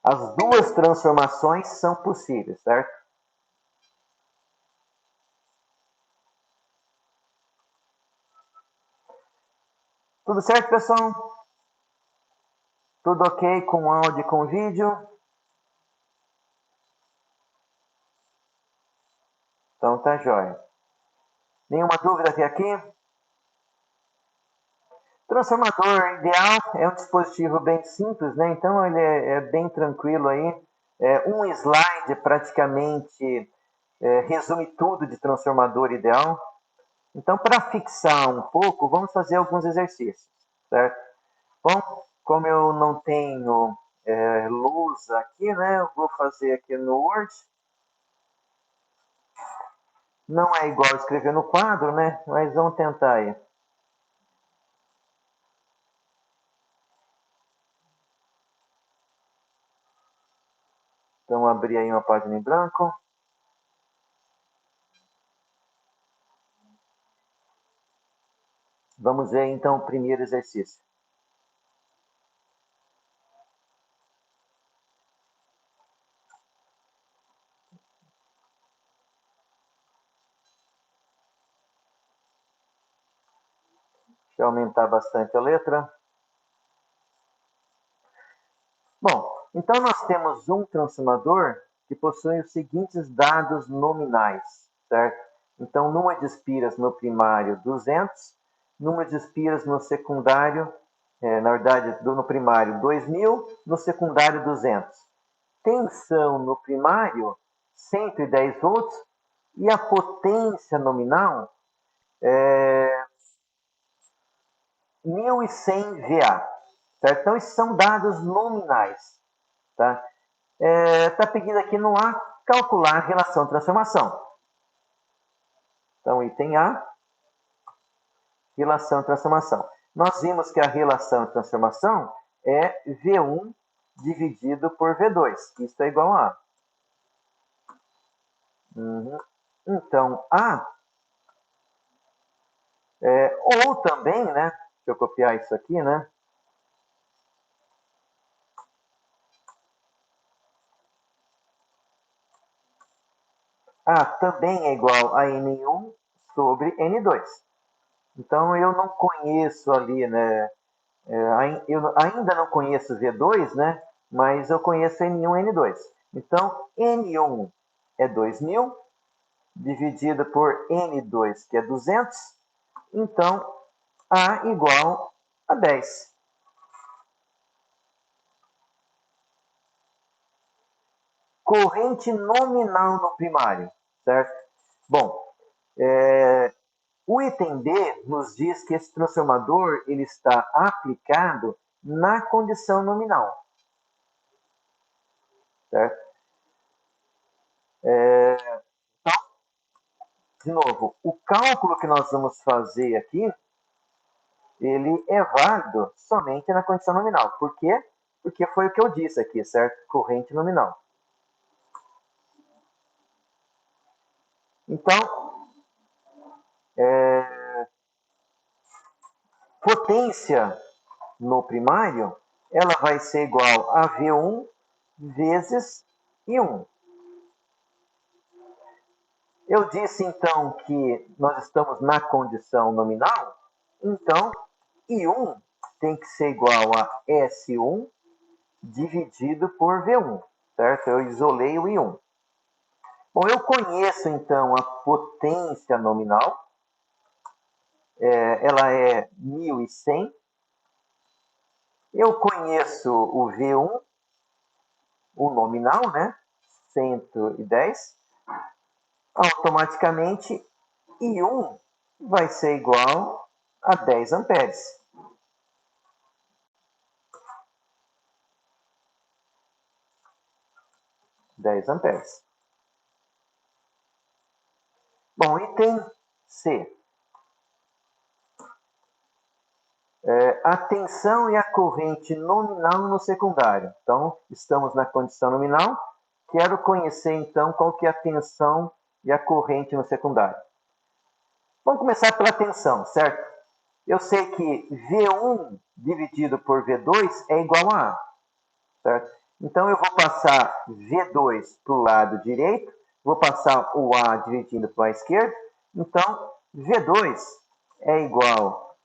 As duas transformações são possíveis, certo? Tudo certo, pessoal? Tudo ok com áudio e com vídeo? Então tá jóia. Nenhuma dúvida até aqui? Transformador ideal é um dispositivo bem simples, né? Então ele é bem tranquilo aí. Um slide praticamente resume tudo de transformador ideal. Então, para fixar um pouco, vamos fazer alguns exercícios, certo? Bom, como eu não tenho lousa aqui, né? Eu vou fazer aqui no Word. Não é igual escrever no quadro, né? Mas vamos tentar aí. Então, abrir aí uma página em branco. Vamos ver, então, o primeiro exercício. Deixa eu aumentar bastante a letra. Bom, então nós temos um transformador que possui os seguintes dados nominais, certo? Então, número de espiras no primário, 200. Número de espiras no secundário, na verdade, no primário, 2.000. No secundário, 200. Tensão no primário, 110 volts. E a potência nominal, 1.100 VA. Certo? Então, esses são dados nominais. Tá? Está pedindo aqui no A, calcular a relação de transformação. Então, item A, relação de transformação. Nós vimos que a relação de transformação é V1 dividido por V2. Isso é igual a A. Então, A, ou também, né? Deixa eu copiar isso aqui, né? A também é igual a N1 sobre N2. Então, eu não conheço ali, né? Eu ainda não conheço V2, né? Mas eu conheço N1 e N2. Então, N1 é 2.000, dividido por N2, que é 200. Então, A igual a 10. Corrente nominal no primário, certo? Bom, o item B nos diz que esse transformador ele está aplicado na condição nominal, certo? Então, de novo, o cálculo que nós vamos fazer aqui, ele é válido somente na condição nominal. Por quê? Porque foi o que eu disse aqui, certo? Corrente nominal. Então, potência no primário, ela vai ser igual a V1 vezes I1. Eu disse, então, que nós estamos na condição nominal, então, I1 tem que ser igual a S1 dividido por V1, certo? Eu isolei o I1. Bom, eu conheço, então, a potência nominal, ela é 1.100. Eu conheço o V1, o nominal, né? 110. Automaticamente, I1 vai ser igual a 10 amperes. 10 amperes. Bom, item C. A tensão e a corrente nominal no secundário. Então, estamos na condição nominal. Quero conhecer, então, qual que é a tensão e a corrente no secundário. Vamos começar pela tensão, certo? Eu sei que V1 dividido por V2 é igual a A, certo? Então, eu vou passar V2 para o lado direito, vou passar o A dividindo para a esquerda. Então, V2 é igual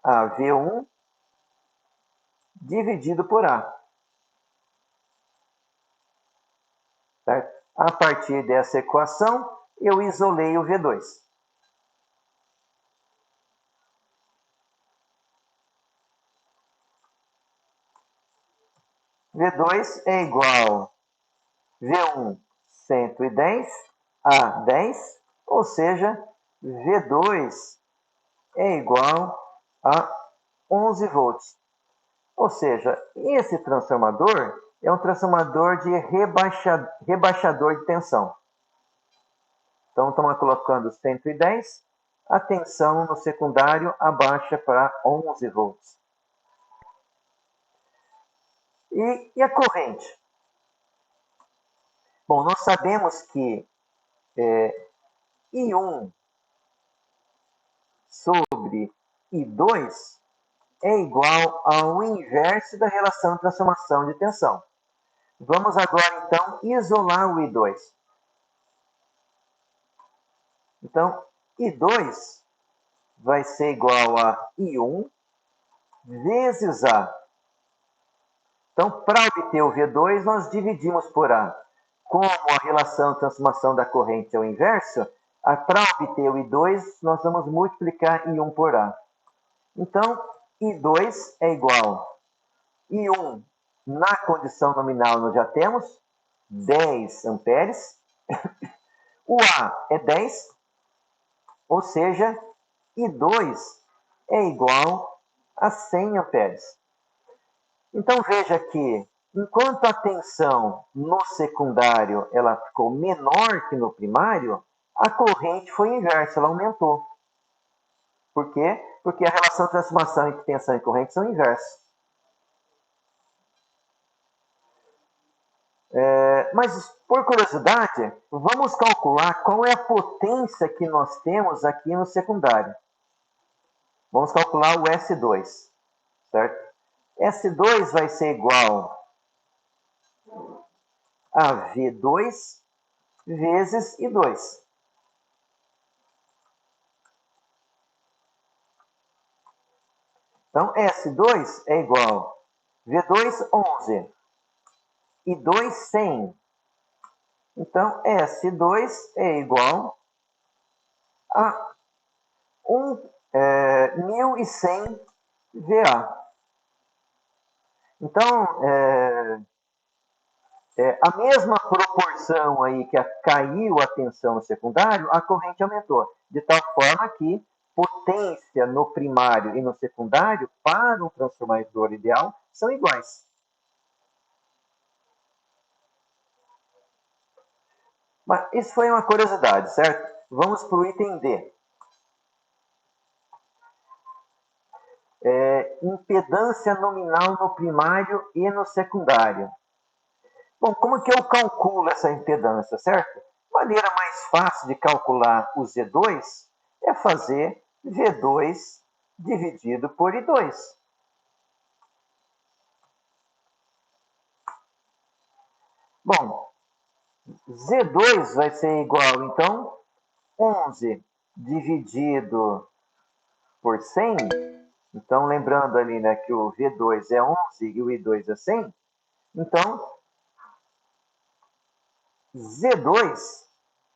a V1 dividido por A. Certo? A partir dessa equação, eu isolei o V2. V2 é igual V1 110 a 10, ou seja, V2 é igual a 11 volts. Ou seja, esse transformador é um transformador de rebaixador de tensão. Então, estamos colocando 110, a tensão no secundário abaixa para 11 volts. E a corrente? Bom, nós sabemos que I1 sobre I2 é igual ao inverso da relação de transformação de tensão. Vamos agora, então, isolar o I2. Então, I2 vai ser igual a I1 vezes A. Então, para obter o V2, nós dividimos por A. Como a relação de transformação da corrente é o inverso, para obter o I2, nós vamos multiplicar I1 por A. Então, I2 é igual a I1 na condição nominal nós já temos 10 amperes. O A é 10, ou seja, I2 é igual a 100 amperes. Então veja que, enquanto a tensão no secundário ela ficou menor que no primário, a corrente foi inversa, ela aumentou. Por quê? Porque a relação de transformação entre tensão e corrente são inversas. Mas, por curiosidade, vamos calcular qual é a potência que nós temos aqui no secundário. Vamos calcular o S2, certo? S2 vai ser igual a V2 vezes I2. Então, S2 é igual a V2, 11. I2, 100. Então, S2 é igual a 1.100 VA. Então, a mesma proporção aí que caiu a tensão no secundário, a corrente aumentou. De tal forma que potência no primário e no secundário, para um transformador ideal, são iguais. Mas isso foi uma curiosidade, certo? Vamos para o item D. Impedância nominal no primário e no secundário. Bom, como que eu calculo essa impedância, certo? A maneira mais fácil de calcular o Z2 é fazer V2 dividido por I2. Bom, Z2 vai ser igual, então, 11 dividido por 100. Então, lembrando ali, né, que o V2 é 11 e o I2 é 100. Então, Z2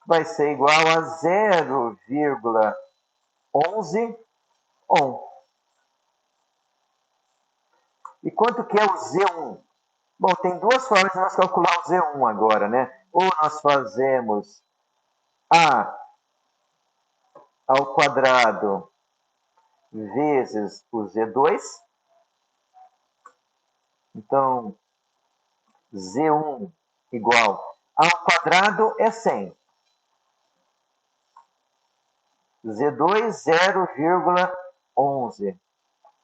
vai ser igual a 0,11 ohm. E quanto que é o Z1? Bom, tem duas formas de nós calcular o Z1 agora, né? Ou nós fazemos A ao quadrado vezes o Z2. Então, Z1 igual A ao quadrado é 100. Z2, 0,11.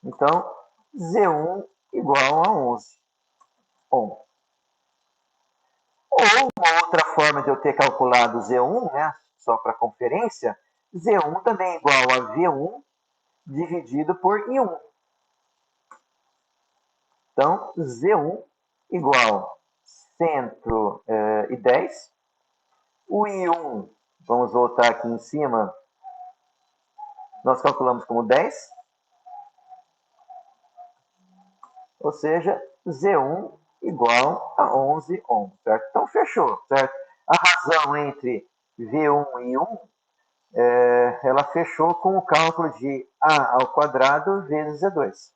Então, Z1 igual a 11 ohm. Ou uma outra forma de eu ter calculado Z1, né, só para conferência, Z1 também é igual a V1 dividido por I1. Então, Z1 igual a 110. O I1, vamos voltar aqui em cima, nós calculamos como 10. Ou seja, Z1 igual a 11 ohm, certo? Então, fechou, certo? A razão entre V1 e I1, ela fechou com o cálculo de A ao quadrado vezes Z2.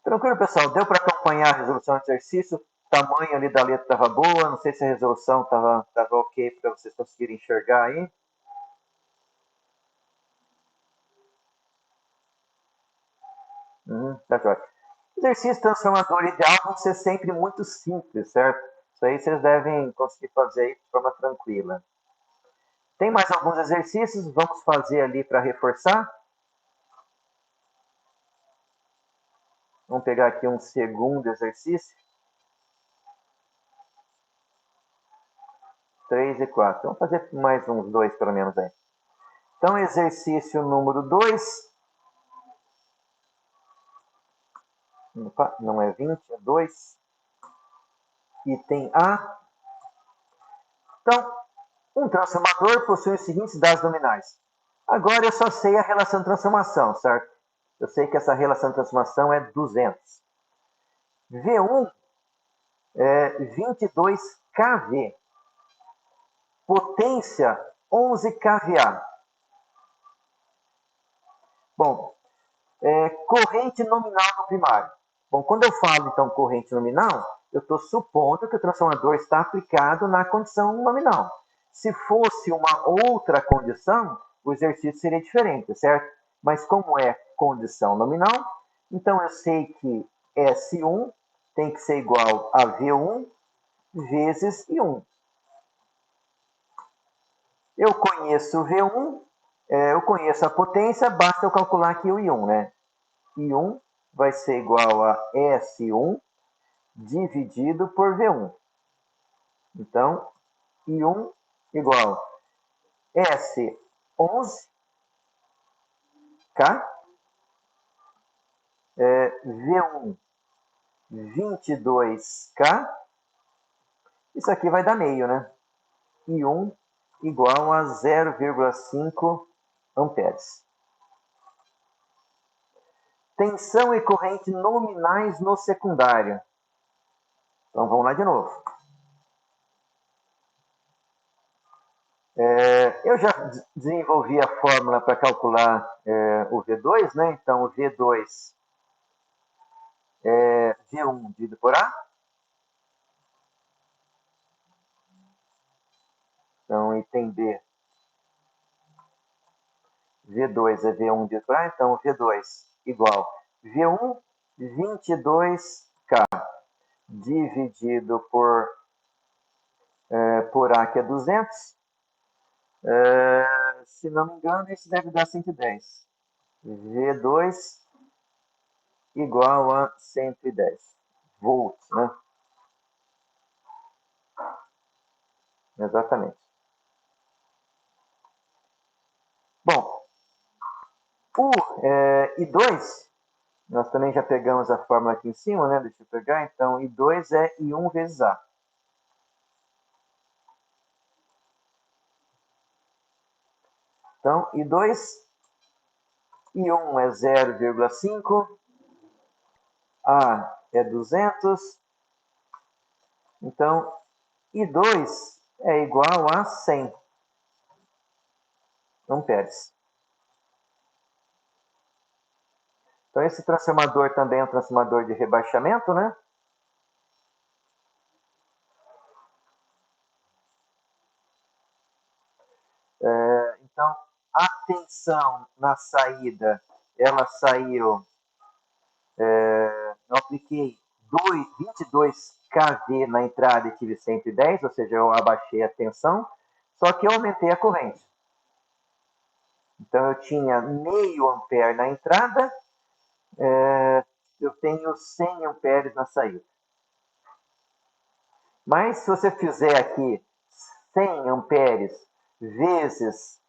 Tranquilo, pessoal? Deu para acompanhar a resolução do exercício? O tamanho ali da letra estava boa? Não sei se a resolução estava ok para vocês conseguirem enxergar aí. Tá joia. Exercício transformador ideal vão ser sempre muito simples, certo? Isso aí vocês devem conseguir fazer aí de forma tranquila. Tem mais alguns exercícios, vamos fazer ali para reforçar. Vamos pegar aqui um segundo exercício. 3 e 4. Vamos fazer mais uns dois, pelo menos, aí. Então, exercício número 2. Opa, não é 20, é 2. Item A. Então, um transformador possui os seguintes dados nominais. Agora eu só sei a relação de transformação, certo? Eu sei que essa relação de transformação é 200. V1 é 22 kV. Potência 11 kVA. Bom, corrente nominal no primário. Bom, quando eu falo, então, corrente nominal, eu estou supondo que o transformador está aplicado na condição nominal. Se fosse uma outra condição, o exercício seria diferente, certo? Mas como é condição nominal, então eu sei que S1 tem que ser igual a V1 vezes I1. Eu conheço o V1, eu conheço a potência, basta eu calcular aqui o I1, né? I1 vai ser igual a S1 dividido por V1. Então, I1 igual S11K V1 22K. Isso aqui vai dar meio, né? I1 igual a 0,5 amperes. Tensão e corrente nominais no secundário. Então, vamos lá de novo. Eu já desenvolvi a fórmula para calcular o V2, né? Então, o V2 é V1 dividido por A. Então, item B. V2 é V1 dividido por A. Então, V2 igual V1 22K dividido por A, que é 200. Se não me engano, isso deve dar 110. V2 igual a 110 volts, né? Exatamente. Bom, o I2, nós também já pegamos a fórmula aqui em cima, né? Deixa eu pegar. Então, I2 é I1 vezes A. Então, I2, I1 é 0,5, A é 200. Então, I2 é igual a 100 amperes. Então, esse transformador também é um transformador de rebaixamento, né? Então, a tensão na saída, ela saiu, eu apliquei 22 kV na entrada e tive 110, ou seja, eu abaixei a tensão, só que eu aumentei a corrente. Então, eu tinha meio ampere na entrada, eu tenho 100 amperes na saída. Mas se você fizer aqui 100 amperes vezes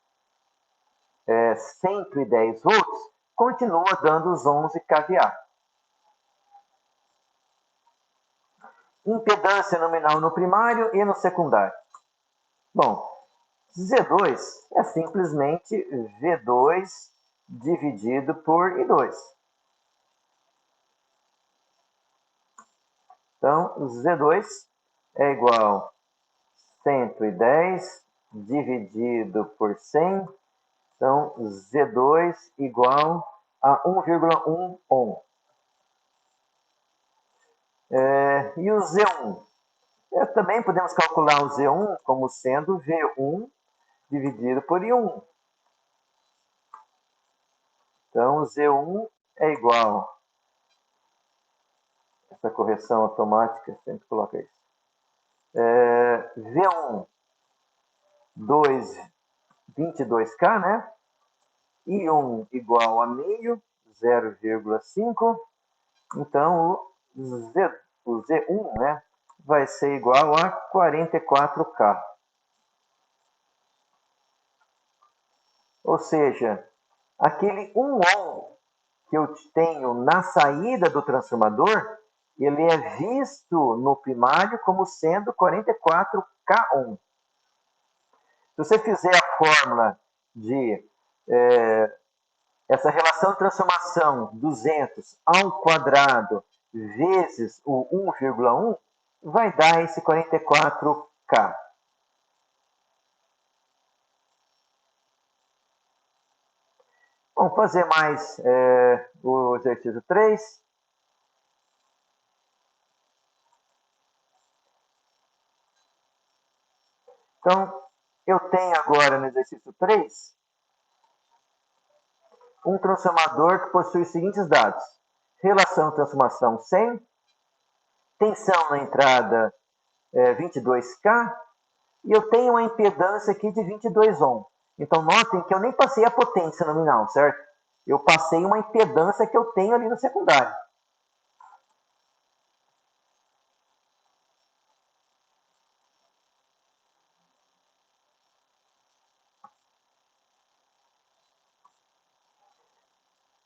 110 volts, continua dando os 11 kVA. Impedância nominal no primário e no secundário. Bom, Z2 é simplesmente V2 dividido por I2. Então, Z2 é igual a 110 dividido por 100. Então, Z2 igual a 1,1 ohm. E o Z1? Também podemos calcular o Z1 como sendo V1 dividido por I1. Então, o Z1 é igual essa correção automática sempre coloca isso. V1, 22K, né? I1 igual a meio, 0,5. Então, o Z1, né, vai ser igual a 44K. Ou seja, aquele 1 ohm que eu tenho na saída do transformador, ele é visto no primário como sendo 44K ohm. Se você fizer a fórmula de essa relação de transformação 200 ao quadrado vezes o 1,1, vai dar esse 44K. Vamos fazer mais o exercício 3. Então, eu tenho agora no exercício 3 um transformador que possui os seguintes dados. Relação de transformação 100, tensão na entrada 22K, e eu tenho uma impedância aqui de 22 ohm. Então, notem que eu nem passei a potência nominal, certo? Eu passei uma impedância que eu tenho ali no secundário.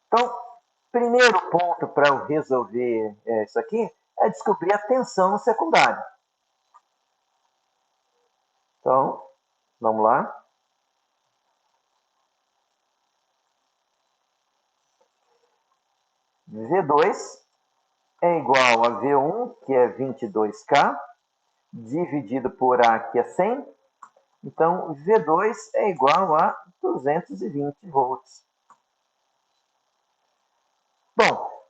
Então, primeiro ponto para eu resolver isso aqui é descobrir a tensão no secundário. Então, vamos lá. V2 é igual a V1, que é 22K, dividido por A, que é 100. Então, V2 é igual a 220 volts. Bom,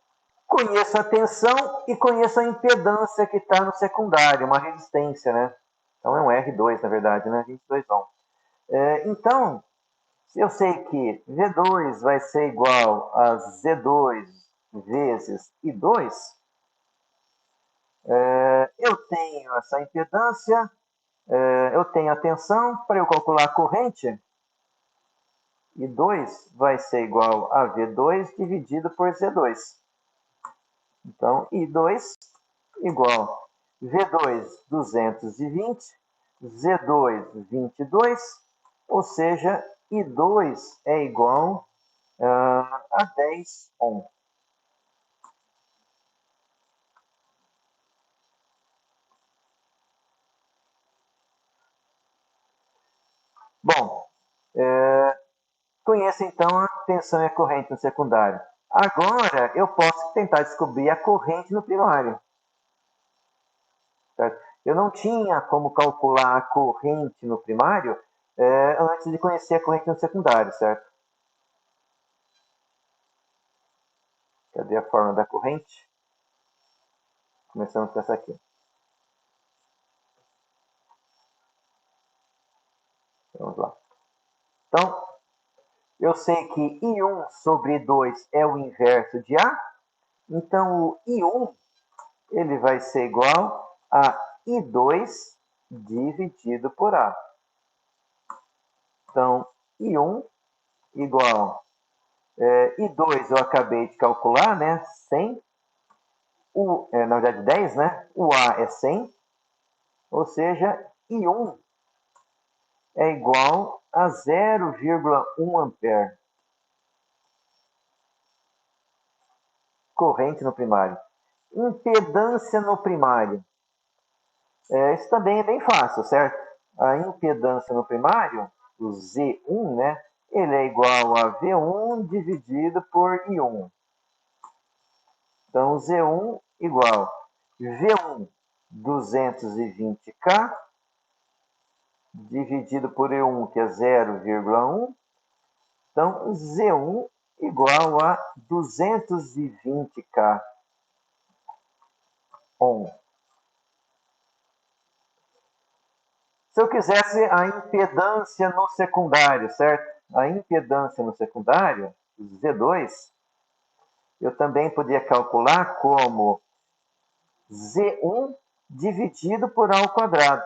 conheço a tensão e conheço a impedância que está no secundário, uma resistência, né? Então, é um R2, na verdade, né? 22 ohm. Então, se eu sei que V2 vai ser igual a Z2 vezes I2, eu tenho essa impedância, eu tenho a tensão, para eu calcular a corrente, I2 vai ser igual a V2 dividido por Z2. Então, I2 igual V2 220, Z2 22, ou seja, I2 é igual a 10 ohm. Bom, conheço então a tensão e a corrente no secundário. Agora eu posso tentar descobrir a corrente no primário. Certo? Eu não tinha como calcular a corrente no primário antes de conhecer a corrente no secundário, certo? Cadê a fórmula da corrente? Começamos com essa aqui. Vamos lá. Então, eu sei que I1 sobre 2 é o inverso de A. Então, o I1 ele vai ser igual a I2 dividido por A. Então, I1 igual I2 eu acabei de calcular, né? 100. Na verdade, 10, né? O A é 100. Ou seja, I1 é igual a 0,1 ampere. Corrente no primário. Impedância no primário. Isso também é bem fácil, certo? A impedância no primário, o Z1, né? Ele é igual a V1 dividido por I1. Então, Z1 igual V1 220K dividido por E1, que é 0,1. Então, Z1 igual a 220K ohm. Se eu quisesse a impedância no secundário, certo? A impedância no secundário, Z2, eu também podia calcular como Z1 dividido por A ao quadrado.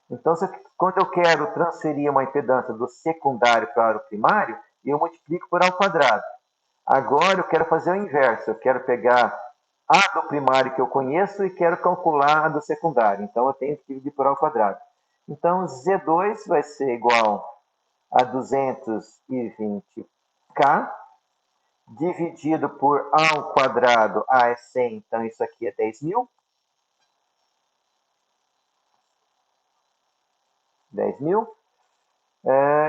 Então, quando eu quero transferir uma impedância do secundário para o primário, eu multiplico por A ao quadrado. Agora eu quero fazer o inverso. Eu quero pegar A do primário que eu conheço e quero calcular a do secundário. Então, eu tenho que dividir por A ao quadrado. Então, Z2 vai ser igual a 220K, dividido por A ao quadrado. A é 100, então isso aqui é 10.000. 10.000.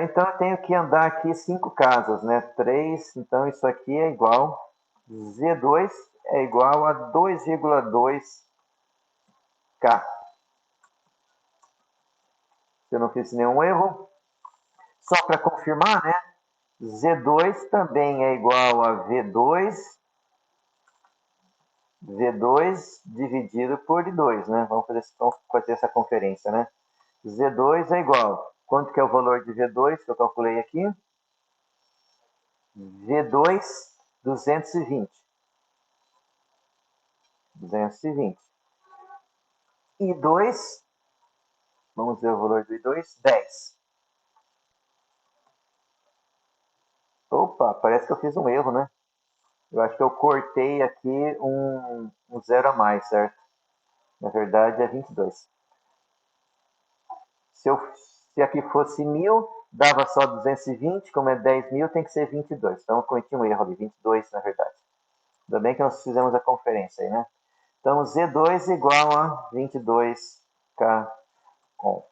Então, eu tenho que andar aqui 5 casas, né? 3, então isso aqui é igual, Z2 é igual a 2,2K. Se eu não fiz nenhum erro. Só para confirmar, né? Z2 também é igual a V2 dividido por I2, né? Vamos fazer essa conferência, né? Z2 é igual. Quanto que é o valor de V2 que eu calculei aqui? V2, 220. 220. I2, vamos ver o valor do I2, 10. Opa, parece que eu fiz um erro, né? Eu acho que eu cortei aqui um zero a mais, certo? Na verdade é 22. Se aqui fosse 1.000, dava só 220, como é 10.000, tem que ser 22. Então eu cometi um erro ali, 22 na verdade. Ainda bem que nós fizemos a conferência aí, né? Então Z2 igual a 22K ohm.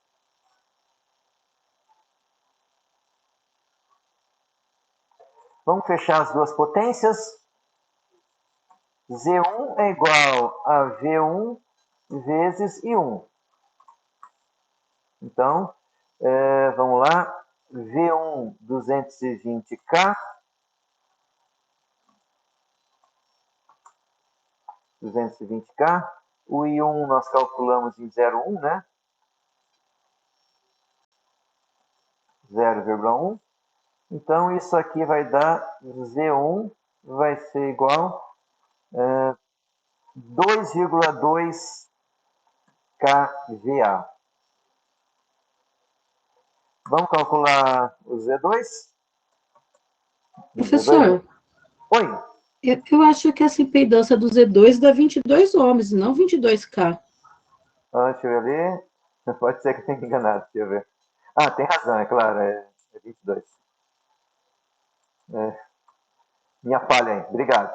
Vamos fechar as duas potências. Z1 é igual a V1 vezes I1. Então, vamos lá. V1, 220K. 220K. O I1 nós calculamos em 0,1, né? 0,1. Então, isso aqui vai dar Z1 vai ser igual a 2,2 kVA. Vamos calcular o Z2? Professor, Oi. eu acho que essa impedância do Z2 dá 22 ohms, não 22K. Deixa eu ver. Pode ser que eu tenha enganado, deixa eu ver. Ah, tem razão, é claro, é 22. Minha falha aí, obrigado.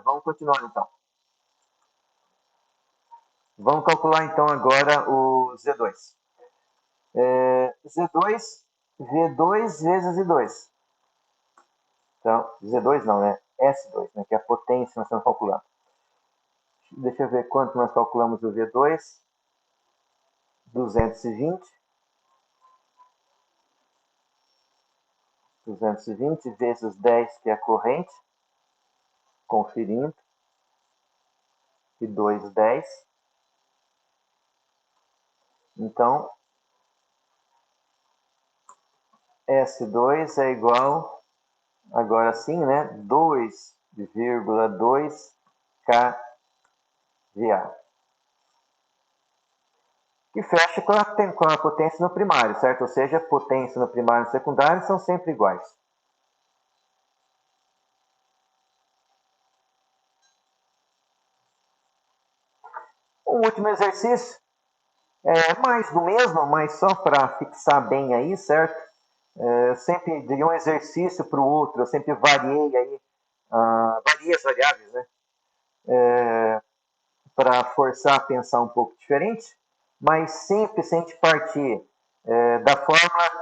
Vamos continuar então. Vamos calcular então agora o Z2. Z2, V2 vezes I2. Então, Z2 não, né? S2, né? Que é a potência que nós estamos calculando. Deixa eu ver quanto nós calculamos o V2. 220. 220 vezes 10, que é a corrente. Conferindo. E 2, 10. Então, S2 é igual, agora sim, né? 2,2 kVA. Que fecha com a potência no primário, certo? Ou seja, potência no primário e no secundário são sempre iguais. O último exercício é mais do mesmo, mas só para fixar bem aí, certo? Eu sempre de um exercício para o outro, eu sempre variei aí, variei as variáveis, né? Para forçar a pensar um pouco diferente, mas sempre se a gente partir da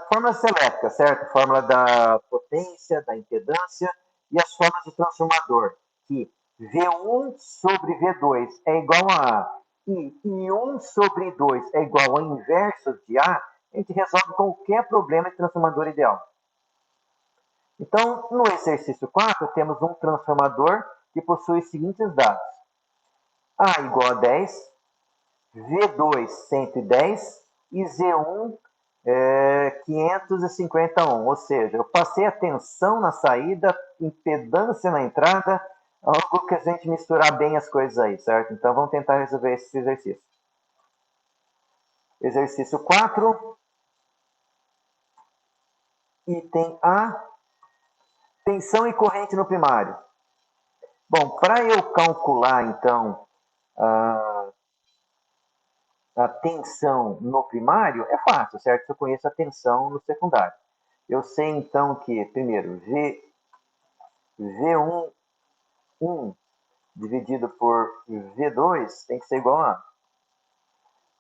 fórmulas elétricas, certo? Fórmula da potência, da impedância e as fórmulas do transformador, que V1 sobre V2 é igual a A e I1 sobre I2 é igual ao inverso de A, a gente resolve qualquer problema de transformador ideal. Então, no exercício 4, temos um transformador que possui os seguintes dados. A igual a 10, V2 110 e Z1 550 ohm, ou seja, eu passei a tensão na saída, impedância na entrada, algo que a gente misturar bem as coisas aí, certo? Então vamos tentar resolver esse exercício. Exercício 4, item A, tensão e corrente no primário. Bom, para eu calcular, então, a tensão no primário, é fácil, certo? Eu conheço a tensão no secundário. Eu sei, então, que, primeiro, V1 dividido por V2 tem que ser igual a...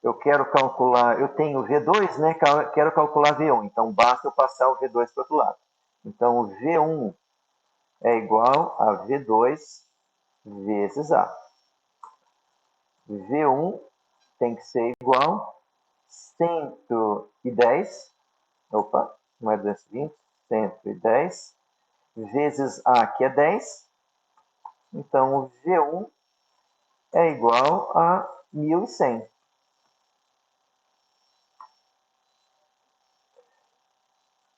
Eu quero calcular, eu tenho V2, né? Quero calcular V1, então basta eu passar o V2 para o outro lado. Então, o V1 é igual a V2 vezes A. V1 tem que ser igual a 110, opa, não é 220, 110, vezes A, que é 10. Então, o V1 é igual a 1.100.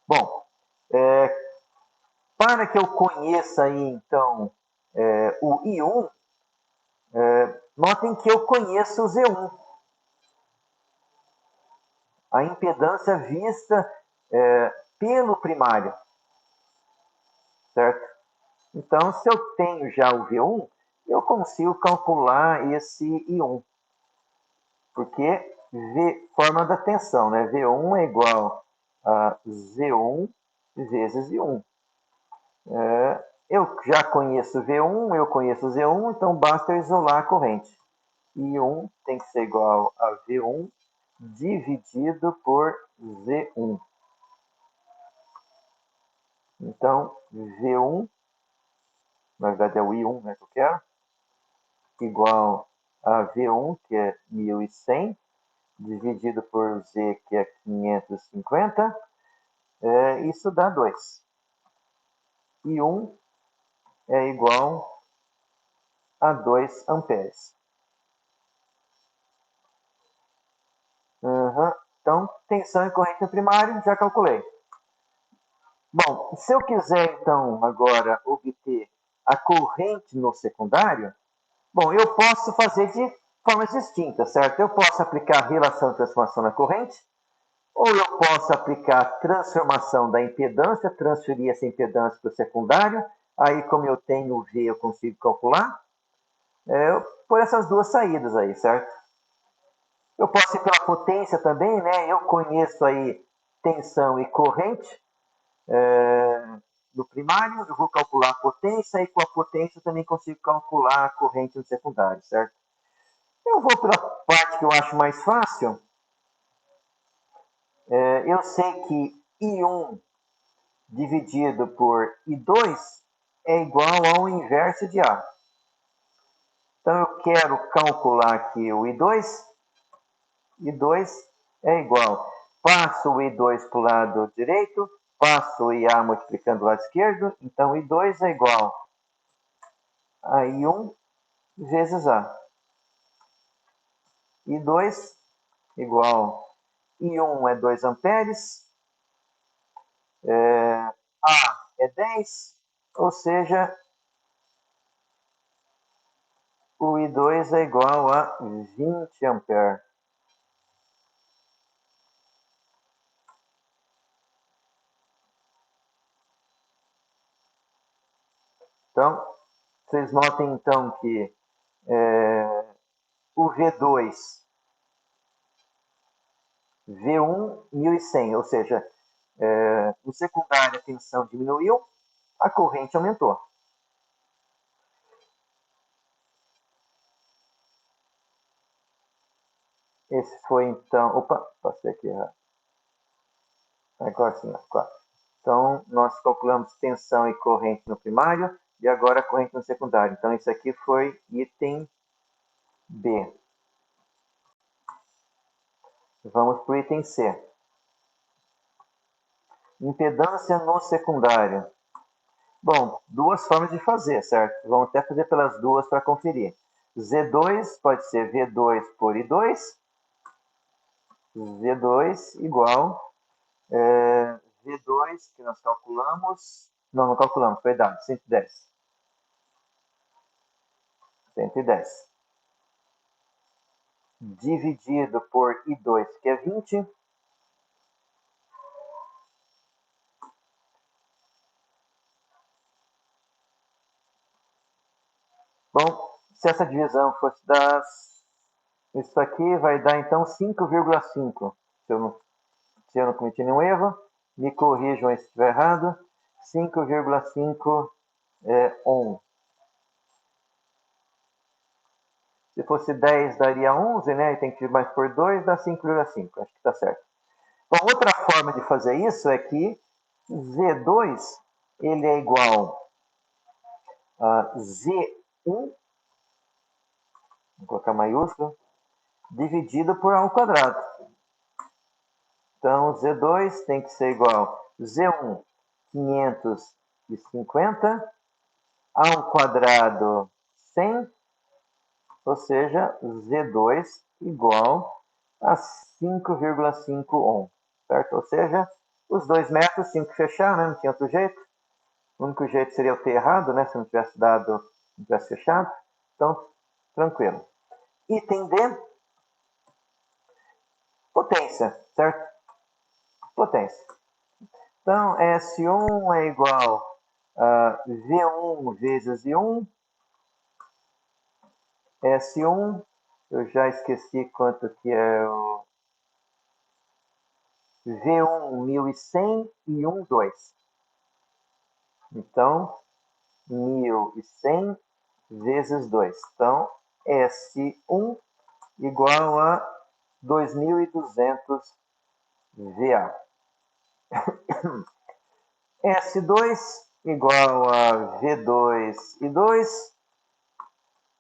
Bom, para que eu conheça aí, então, o I1, notem que eu conheço o Z1. A impedância vista pelo primário, certo? Então, se eu tenho já o V1, eu consigo calcular esse I1, porque forma da tensão, né? V1 é igual a Z1 vezes I1. Eu já conheço V1, eu conheço Z1, então basta eu isolar a corrente. I1 tem que ser igual a V1 dividido por Z1. Então, V1, na verdade é o I1, né, que eu quero, igual a V1, que é 1.100, dividido por Z, que é 550, isso dá 2. I1 é igual a 2 amperes. Então, tensão e corrente no primário, já calculei. Bom, se eu quiser, então, agora obter a corrente no secundário, bom, eu posso fazer de formas distintas, certo? Eu posso aplicar a relação de transformação na corrente, ou eu posso aplicar a transformação da impedância, transferir essa impedância para o secundário, aí como eu tenho o V, eu consigo calcular, por essas duas saídas aí, certo? Eu posso ir pela potência também, né? Eu conheço aí tensão e corrente no primário, eu vou calcular a potência, e com a potência eu também consigo calcular a corrente no secundário, certo? Eu vou pela parte que eu acho mais fácil. Eu sei que I1 dividido por I2 é igual ao inverso de A. Então, eu quero calcular aqui o I2. I2 é igual. Passo o I2 para o lado direito, passo o IA multiplicando o lado esquerdo. Então, I2 é igual a I1 vezes A. I2 igual I1 é 2 amperes, A é 10, ou seja, o I2 é igual a 20 amperes. Então, vocês notem então que o V2, V1, 1.100, ou seja, no secundário a tensão diminuiu, a corrente aumentou. Esse foi então... Opa, passei aqui errado. Agora sim, claro. Então, nós calculamos tensão e corrente no primário, e agora a corrente no secundário. Então, isso aqui foi item B. Vamos para o item C. Impedância no secundário. Bom, duas formas de fazer, certo? Vamos até fazer pelas duas para conferir. Z2 pode ser V2 por I2. Z2 igual V2, que nós calculamos... Não calculamos, foi dado, 110. 110. Dividido por I2, que é 20. Bom, se essa divisão fosse isso aqui vai dar então 5,5. Se eu não cometi nenhum erro, me corrijam se estiver errado. 5,5 ohm. Se fosse 10, daria 11, né? E tem que ir mais por 2, dá 5,5. Acho que está certo. Bom, outra forma de fazer isso é que Z2 ele é igual a Z1, vou colocar maiúsculo, dividido por A ao quadrado. Então, Z2 tem que ser igual a Z1, 550, A ao quadrado, 100, ou seja, Z2 igual a 5,5 ohm, certo? Ou seja, os 2 metros tinham que fechar, né? Não tinha outro jeito. O único jeito seria eu ter errado, né? Se não tivesse não tivesse fechado. Então, tranquilo. Item D, potência, certo? Potência. Então, S1 é igual a V1 vezes I1. S1, eu já esqueci quanto que é o V1, 1100 e 1, 2. Então, 1100 vezes 2. Então, S1 igual a 2.200 VA. S2 igual a V2 e 2.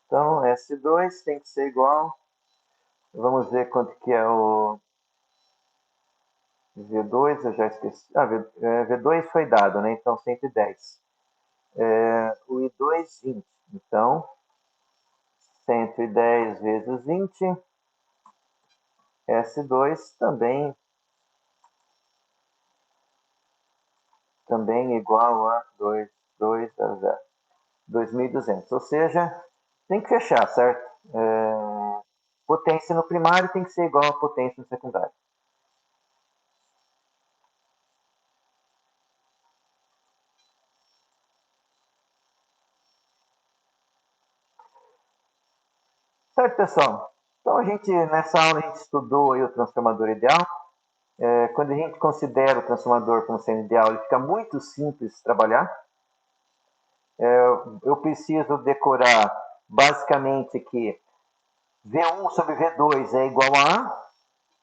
Então, S2 tem que ser igual. Vamos ver quanto que é o V2, eu já esqueci. V2 foi dado, né? Então, 110. O I2, 20. Então, 110 vezes 20. S2 também igual a 2.200. Ou seja, tem que fechar, certo? Potência no primário tem que ser igual a potência no secundário. Certo, pessoal? Então, nessa aula, a gente estudou aí o transformador ideal. Quando a gente considera o transformador como sendo ideal, ele fica muito simples de trabalhar. Eu preciso decorar basicamente que V1 sobre V2 é igual a A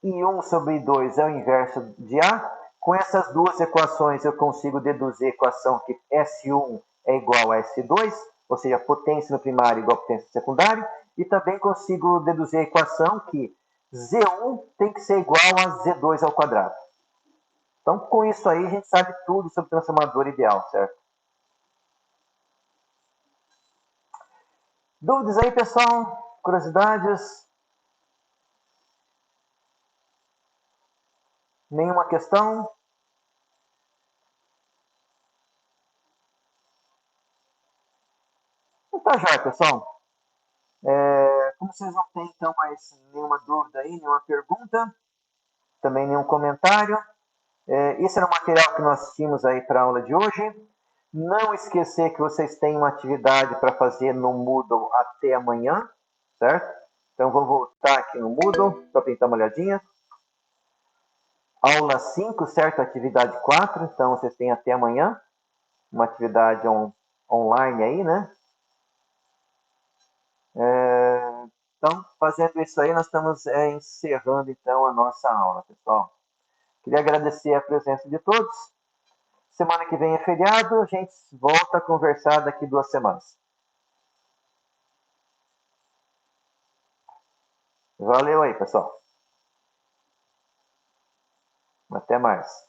e 1 sobre 2 é o inverso de A. Com essas duas equações eu consigo deduzir a equação que S1 é igual a S2, ou seja, a potência no primário é igual a potência no secundário, e também consigo deduzir a equação que Z1 tem que ser igual a Z2 ao quadrado. Então, com isso aí, a gente sabe tudo sobre o transformador ideal, certo? Dúvidas aí, pessoal? Curiosidades? Nenhuma questão? Então tá já, pessoal. Como vocês não têm, então, mais nenhuma dúvida aí, nenhuma pergunta, também nenhum comentário, esse era o material que nós tínhamos aí para a aula de hoje. Não esquecer que vocês têm uma atividade para fazer no Moodle até amanhã, certo? Então, vou voltar aqui no Moodle, só para dar uma olhadinha. Aula 5, certo? Atividade 4, então vocês têm até amanhã. Uma atividade online aí, né? Então, fazendo isso aí, nós estamos encerrando então a nossa aula, pessoal. Queria agradecer a presença de todos. Semana que vem é feriado, a gente volta a conversar daqui 2 semanas. Valeu aí, pessoal. Até mais.